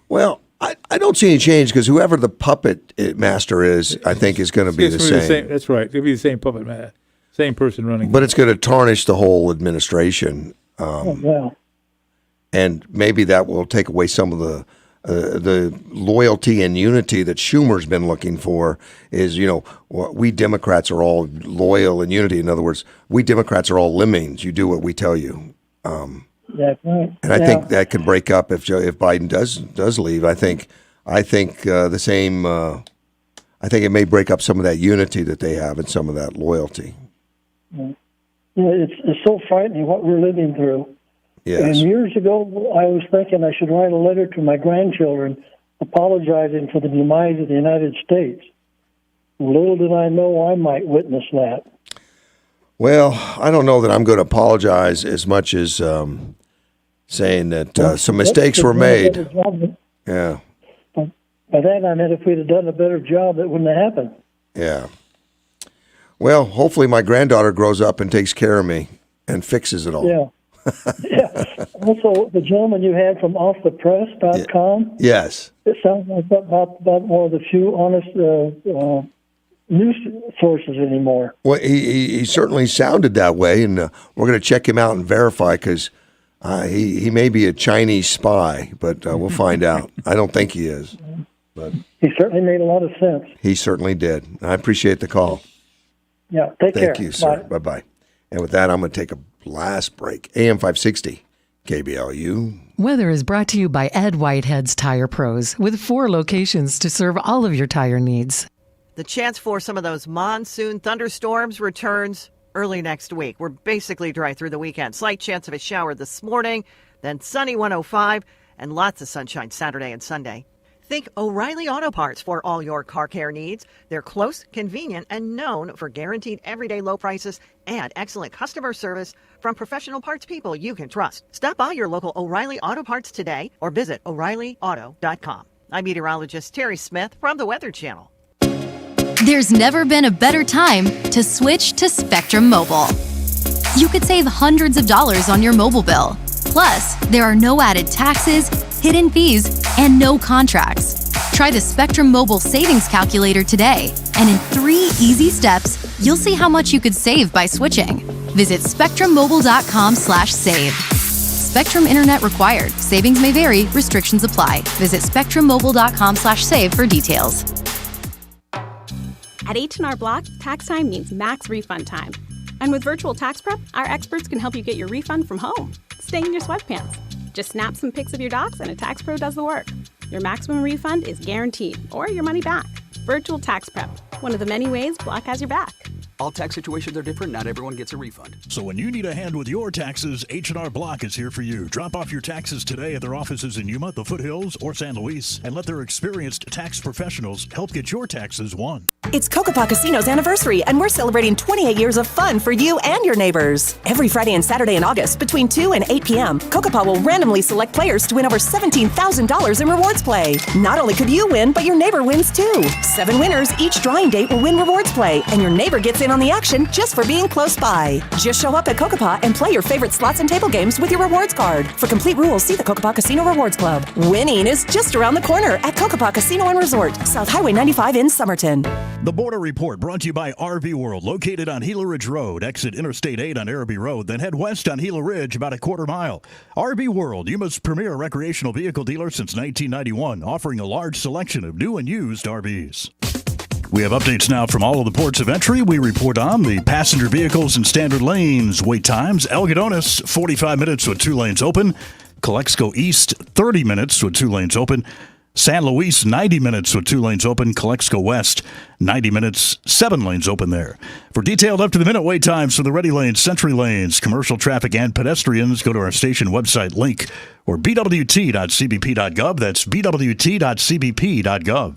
Well, I don't see any change because whoever the puppet master is, I think, is going to be the same. That's right. It'll be the same puppet master. Same person running. But it's going to tarnish the whole administration. And maybe that will take away some of the loyalty and unity that Schumer's been looking for is, we Democrats are all loyal and unity. In other words, we Democrats are all lemmings. You do what we tell you. That's right. And I think that can break up if Biden does leave. I think the same. I think it may break up some of that unity that they have and some of that loyalty. Yeah, it's so frightening what we're living through. Yes. And years ago, I was thinking I should write a letter to my grandchildren apologizing for the demise of the United States. Little did I know I might witness that. Well, I don't know that I'm going to apologize as much as saying that some mistakes were made. Yeah. By that I meant if we'd have done a better job, it wouldn't have happened. Yeah. Well, hopefully my granddaughter grows up and takes care of me and fixes it all. Yeah. Yeah. Also, the gentleman you had from offthepress.com. Yes. It sounds like about one of the few honest news sources anymore. Well, he certainly sounded that way, and we're going to check him out and verify because he may be a Chinese spy, but we'll find out. I don't think he is. But he certainly made a lot of sense. He certainly did. I appreciate the call. Yeah, take care. Thank you, sir. Bye-bye. And with that, I'm going to take a last break. AM 560, KBLU. Weather is brought to you by Ed Whitehead's Tire Pros, with 4 locations to serve all of your tire needs. The chance for some of those monsoon thunderstorms returns early next week. We're basically dry through the weekend. Slight chance of a shower this morning, then sunny 105, and lots of sunshine Saturday and Sunday. Think O'Reilly Auto Parts for all your car care needs. They're close, convenient, and known for guaranteed everyday low prices and excellent customer service from professional parts people you can trust. Stop by your local O'Reilly Auto Parts today or visit O'ReillyAuto.com. I'm meteorologist Terry Smith from the Weather Channel. There's never been a better time to switch to Spectrum Mobile. You could save hundreds of dollars on your mobile bill. Plus, there are no added taxes, hidden fees, and no contracts. Try the Spectrum Mobile Savings Calculator today, and in 3 easy steps, you'll see how much you could save by switching. Visit spectrummobile.com/save. Spectrum Internet required. Savings may vary. Restrictions apply. Visit spectrummobile.com/save for details. At H&R Block, tax time means max refund time. And with Virtual Tax Prep, our experts can help you get your refund from home, staying in your sweatpants. Just snap some pics of your docs and a tax pro does the work. Your maximum refund is guaranteed, or your money back. Virtual Tax Prep, one of the many ways Block has your back. All tax situations are different. Not everyone gets a refund. So when you need a hand with your taxes, H&R Block is here for you. Drop off your taxes today at their offices in Yuma, the Foothills, or San Luis, and let their experienced tax professionals help get your taxes won. It's Kokopah Casino's anniversary, and we're celebrating 28 years of fun for you and your neighbors. Every Friday and Saturday in August, between 2 and 8 p.m., Kokopah will randomly select players to win over $17,000 in rewards play. Not only could you win, but your neighbor wins too. 7 winners each drawing date will win rewards play, and your neighbor gets in on the action just for being close by. Just show up at Kokopah and play your favorite slots and table games with your rewards card. For complete rules, see the Kokopah Casino Rewards Club. Winning is just around the corner at Kokopah Casino and Resort, South Highway 95 in Somerton. The Border Report brought to you by RV World, located on Gila Ridge Road. Exit Interstate 8 on Araby Road, then head west on Gila Ridge about a quarter mile. RV World, Yuma's premier recreational vehicle dealer since 1991, offering a large selection of new and used RVs. We have updates now from all of the ports of entry. We report on the passenger vehicles and standard lanes. Wait times, Algodones, 45 minutes with 2 lanes open. Calexico East, 30 minutes with 2 lanes open. San Luis, 90 minutes with 2 lanes open. Calexico West, 90 minutes, 7 lanes open there. For detailed up-to-the-minute wait times for the ready lanes, Century lanes, commercial traffic, and pedestrians, go to our station website link or bwt.cbp.gov. That's bwt.cbp.gov.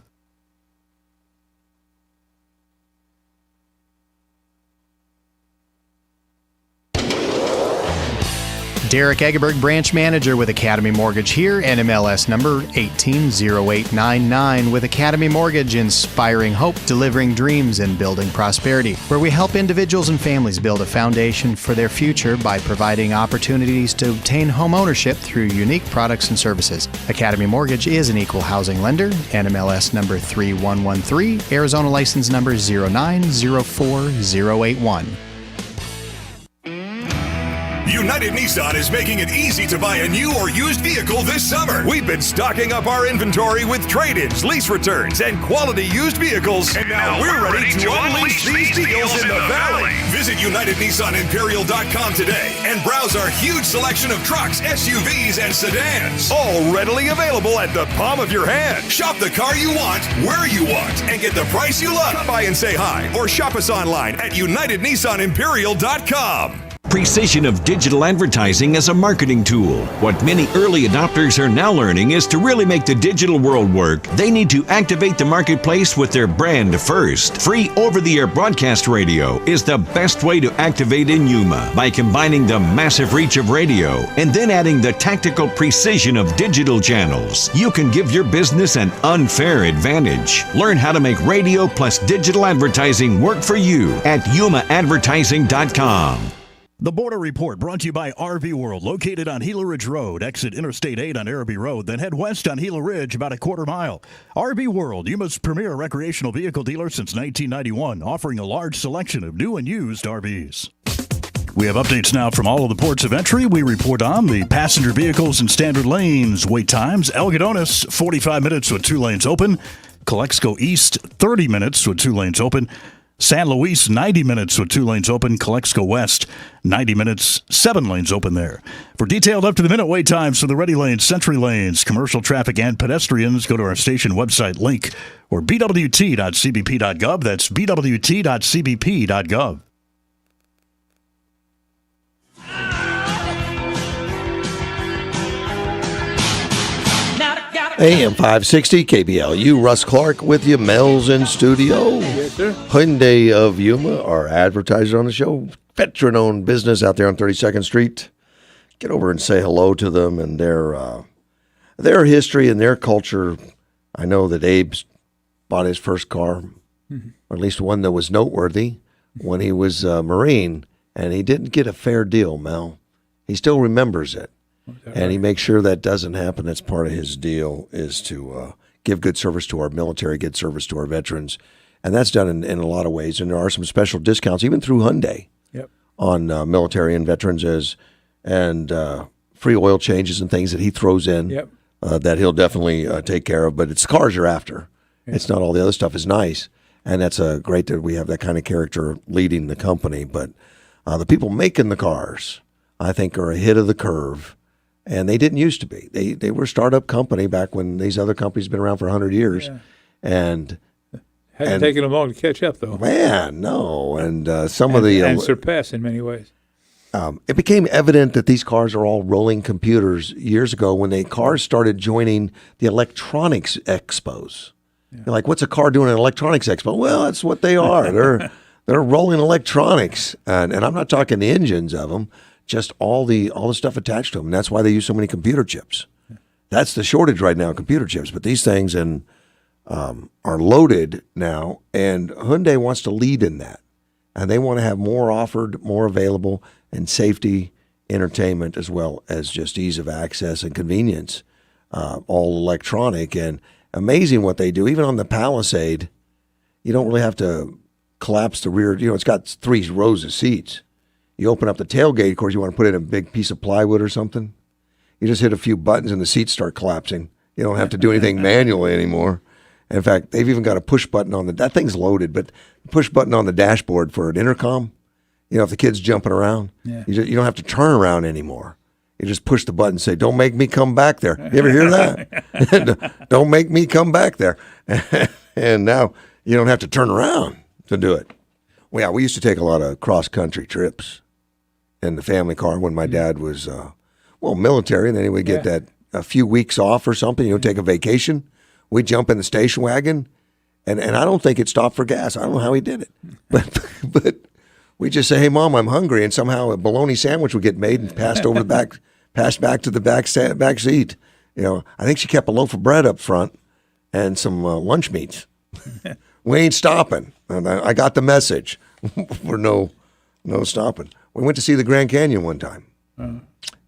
Derek Eggeberg, branch manager with Academy Mortgage here, NMLS number 180899 with Academy Mortgage, inspiring hope, delivering dreams, and building prosperity, where we help individuals and families build a foundation for their future by providing opportunities to obtain home ownership through unique products and services. Academy Mortgage is an equal housing lender, NMLS number 3113, Arizona license number 0904081. United Nissan is making it easy to buy a new or used vehicle this summer. We've been stocking up our inventory with trade-ins, lease returns, and quality used vehicles. And now we're ready to unleash these deals in the valley. Visit UnitedNissanImperial.com today and browse our huge selection of trucks, SUVs, and sedans. All readily available at the palm of your hand. Shop the car you want, where you want, and get the price you love. Come by and say hi or shop us online at UnitedNissanImperial.com. Precision of digital advertising as a marketing tool. What many early adopters are now learning is to really make the digital world work, they need to activate the marketplace with their brand first. Free over-the-air broadcast radio is the best way to activate in Yuma by combining the massive reach of radio and then adding the tactical precision of digital channels. You can give your business an unfair advantage. Learn how to make radio plus digital advertising work for you at yumaadvertising.com. The Border Report brought to you by RV World, located on Gila Ridge Road. Exit Interstate 8 on Araby Road, then head west on Gila Ridge about a quarter mile. RV World, Yuma's premier recreational vehicle dealer since 1991, offering a large selection of new and used RVs. We have updates now from all of the ports of entry. We report on the passenger vehicles in standard lanes. Wait times, Algodones, 45 minutes with 2 lanes open. Calexico East, 30 minutes with 2 lanes open. San Luis, 90 minutes with 2 lanes open. Calexico West, 90 minutes, 7 lanes open there. For detailed up-to-the-minute wait times for the ready lanes, Century lanes, commercial traffic, and pedestrians, go to our station website link or bwt.cbp.gov. That's bwt.cbp.gov. AM 560 KBLU. Russ Clark with you. Mel's in studio. Yes, sir. Hyundai of Yuma, our advertiser on the show. Veteran-owned business out there on 32nd Street. Get over and say hello to them and their history and their culture. I know that Abe's bought his first car, or at least one that was noteworthy, when he was a Marine, and he didn't get a fair deal, Mel. He still remembers it. And he makes sure that doesn't happen. That's part of his deal, is to give good service to our military, good service to our veterans. And that's done in a lot of ways. And there are some special discounts, even through Hyundai, on military and veterans, and free oil changes and things that he throws in that he'll definitely take care of. But it's the cars you're after. Yeah. It's not all the other stuff is nice. And that's great that we have that kind of character leading the company. But the people making the cars, I think, are ahead of the curve. And they didn't used to be. They were a startup company back when these other companies have been around for 100 years. Yeah. And hasn't taken them long to catch up, though. Man, no. And and surpass in many ways. It became evident that these cars are all rolling computers years ago when cars started joining the electronics expos. Yeah. You're like, what's a car doing at an electronics expo? Well, that's what they are. They're rolling electronics. And I'm not talking the engines of them. Just all the stuff attached to them. And that's why they use so many computer chips. That's the shortage right now, computer chips. But these things are loaded now, and Hyundai wants to lead in that. And they want to have more offered, more available, and safety, entertainment, as well as just ease of access and convenience, all electronic. And amazing what they do. Even on the Palisade, you don't really have to collapse the rear. It's got 3 rows of seats. You open up the tailgate, of course, you want to put in a big piece of plywood or something. You just hit a few buttons and the seats start collapsing. You don't have to do anything manually anymore. In fact, they've even got a push button on that thing's loaded, but push button on the dashboard for an intercom. If the kid's jumping around, you don't have to turn around anymore. You just push the button and say, "Don't make me come back there." You ever hear that? Don't make me come back there. And now you don't have to turn around to do it. Well, yeah, we used to take a lot of cross-country trips in the family car when my dad was, military, and then he would get that a few weeks off or something, take a vacation. We'd jump in the station wagon, and I don't think it stopped for gas. I don't know how he did it. But we just say, "Hey, Mom, I'm hungry," and somehow a bologna sandwich would get made and passed back to the back seat. I think she kept a loaf of bread up front and some lunch meats. We ain't stopping. And I got the message. For no stopping. We went to see the Grand Canyon one time. And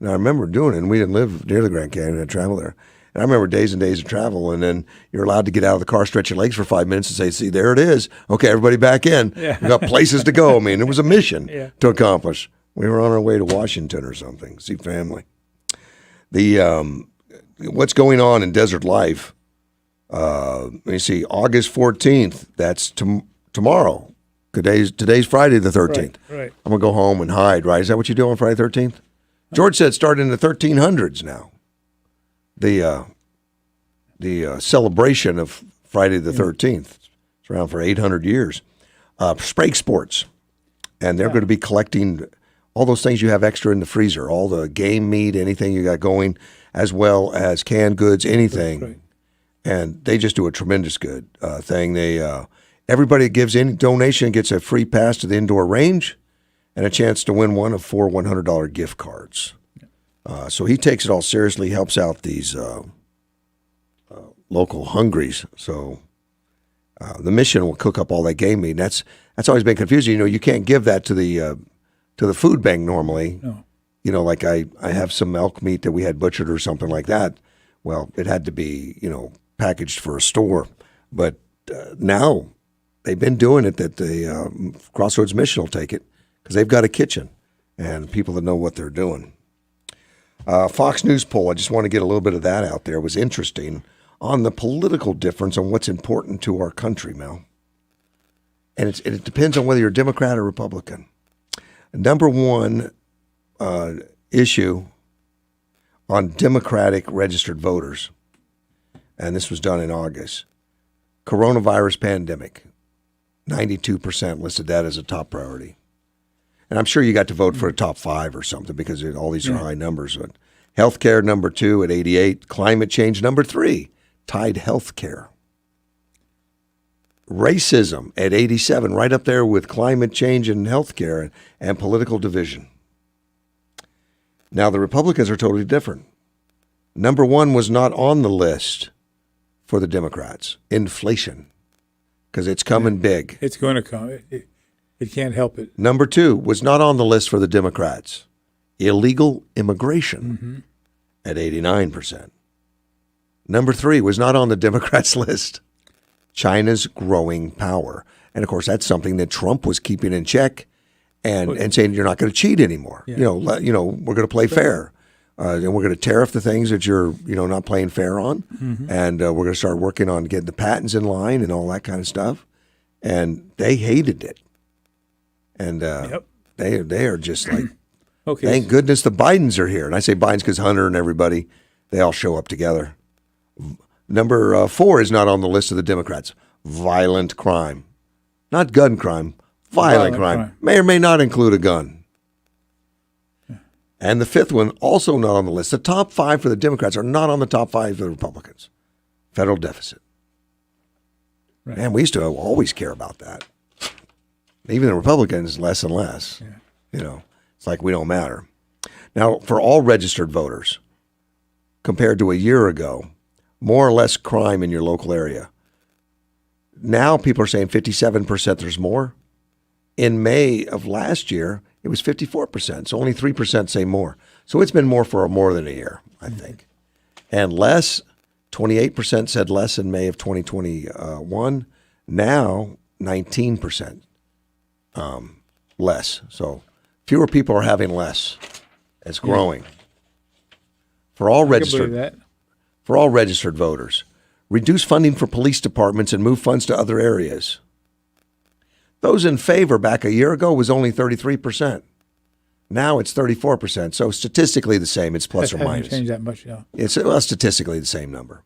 I remember doing it, and we didn't live near the Grand Canyon. I traveled there. And I remember days and days of travel, and then you're allowed to get out of the car, stretch your legs for 5 minutes, and say, "See, there it is. Okay, everybody back in. Yeah. We got places to go." I mean, it was a mission to accomplish. We were on our way to Washington or something, see family. What's going on in Desert Life, let me see, August 14th, that's tomorrow. Today's Friday the 13th. Right. I'm going to go home and hide, right? Is that what you do on Friday the 13th? George said it started in the 1300s now. The celebration of Friday the 13th. It's around for 800 years. Sprague Sports. And they're going to be collecting all those things you have extra in the freezer, all the game meat, anything you got going, as well as canned goods, anything. Right. And they just do a tremendous good thing. They everybody that gives any donation gets a free pass to the indoor range and a chance to win one of 4 $100 gift cards. So he takes it all seriously, helps out these local hungries. So the mission will cook up all that game meat. And that's always been confusing. You know, you can't give that to the food bank normally. No. You know, like I have some elk meat that we had butchered or something like that. Well, it had to be, you know, packaged for a store. But now they've been doing it that the Crossroads Mission will take it because they've got a kitchen and people that know what they're doing. Fox News poll, I just want to get a little bit of that out there. It was interesting on the political difference on what's important to our country, Mel. And it depends on whether you're Democrat or Republican. Number one issue on Democratic registered voters, and this was done in August, coronavirus pandemic. 92% listed that as a top priority. And I'm sure you got to vote for a top 5 or something because all these are high numbers. But healthcare, number 2 at 88. Climate change, number 3, tied healthcare. Racism at 87, right up there with climate change and healthcare and political division. Now, the Republicans are totally different. Number 1 was not on the list for the Democrats. Inflation, because it's coming big. It's going to come. It can't help it. Number 2 was not on the list for the Democrats. Illegal immigration at 89%. Number 3 was not on the Democrats' list. China's growing power. And, of course, that's something that Trump was keeping in check and saying you're not going to cheat anymore. Yeah. You know, we're going to play fair. And we're going to tariff the things that you're, not playing fair on. And we're going to start working on getting the patents in line and all that kind of stuff. And they hated it. And they are just like, thank goodness the Bidens are here. And I say Bidens because Hunter and everybody, they all show up together. Number 4 is not on the list of the Democrats. Violent crime. Not gun crime. Violent crime. May or may not include a gun. And the 5th one, also not on the list. The top 5 for the Democrats are not on the top 5 for the Republicans. Federal deficit. Right. Man, we used to always care about that. Even the Republicans, less and less. Yeah. It's like we don't matter. Now, for all registered voters, compared to a year ago, more or less crime in your local area. Now people are saying 57% there's more. In May of last year, it was 54%. So only 3% say more. So it's been more for more than a year, I think. And less, 28% said less in May of 2021. Now, 19% less. So fewer people are having less. It's growing. For all registered voters, reduce funding for police departments and move funds to other areas. Those in favor back a year ago was only 33%. Now it's 34%. So statistically the same. It's plus or minus. Hasn't changed that much, yeah. It's statistically the same number.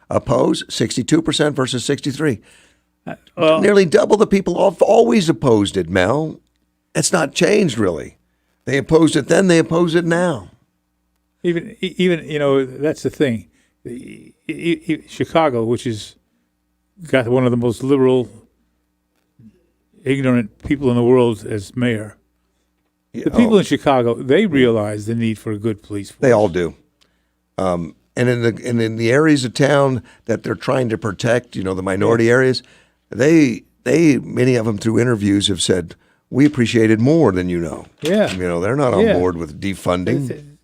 Oppose, 62% versus 63%. Nearly double the people have always opposed it, Mel. It's not changed really. They opposed it then. They oppose it now. Even that's the thing. Chicago, which has got one of the most liberal, ignorant people in the world as mayor. The people in Chicago, they realize the need for a good police force. They all do. And in the areas of town that they're trying to protect, the minority areas, they many of them through interviews have said, we appreciate it more than you know. Yeah. They're not on board with defunding.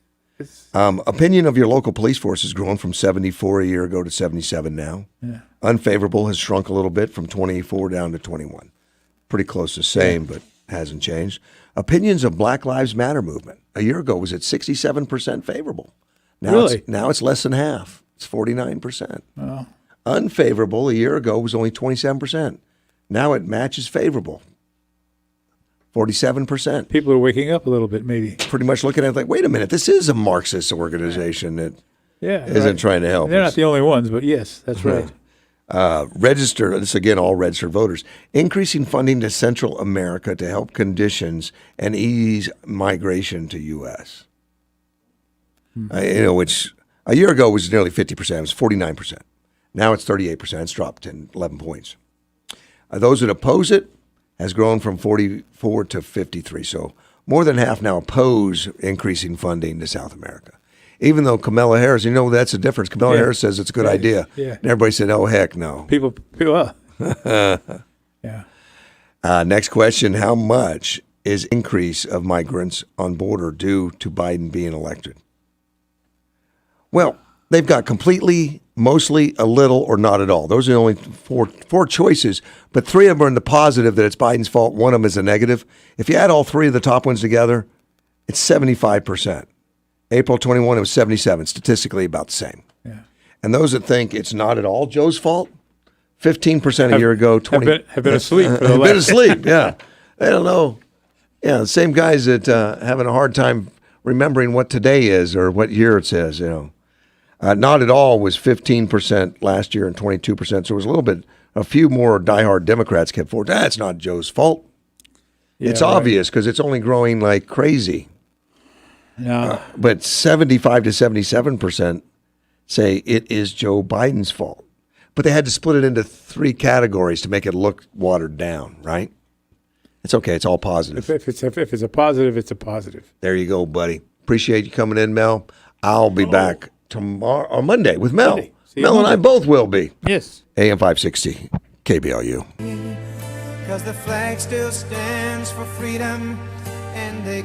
Opinion of your local police force has grown from 74 a year ago to 77 now. Yeah. Unfavorable has shrunk a little bit from 24 down to 21. Pretty close to the same, but hasn't changed. Opinions of Black Lives Matter movement a year ago was at 67% favorable. Now it's less than half. It's 49%. Oh. Unfavorable a year ago was only 27%. Now it matches favorable. 47%. People are waking up a little bit, maybe. Pretty much looking at it like, wait a minute, this is a Marxist organization that isn't trying to help They're us. not the only ones, but yes, that's right. Register, this again, all registered voters, increasing funding to Central America to help conditions and ease migration to U.S. Which a year ago was nearly 50%. It was 49%. Now it's 38%. It's dropped 11 points. Those that oppose it has grown from 44 to 53. So more than half now oppose increasing funding to South America. Even though Kamala Harris, that's the difference. Kamala Harris says it's a good idea. Yeah. And everybody said, oh, heck no. People yeah. Next question, how much is increase of migrants on border due to Biden being elected? Well, they've got completely, mostly, a little, or not at all. Those are the only four choices, but three of them are in the positive that it's Biden's fault. One of them is a negative. If you add all three of the top ones together, it's 75%. April 21, it was 77, statistically about the same. Yeah. And those that think it's not at all Joe's fault, 15% a year ago, 20 have been asleep. For the have last. been asleep, yeah. They don't know. Yeah, the same guys that having a hard time remembering what today is or what year it says, Not at all was 15% last year and 22%. So it was a few more diehard Democrats kept forward. That's not Joe's fault. Yeah, it's obvious because it's only growing like crazy. No. But 75 to 77% say it is Joe Biden's fault. But they had to split it into three categories to make it look watered down, right? It's okay. It's all positive. If it's a positive, it's a positive. There you go, buddy. Appreciate you coming in, Mel. I'll be back tomorrow or Monday with Mel. Mel and I both will be. Yes. AM 560, KBLU. Because the flag still stands for freedom and they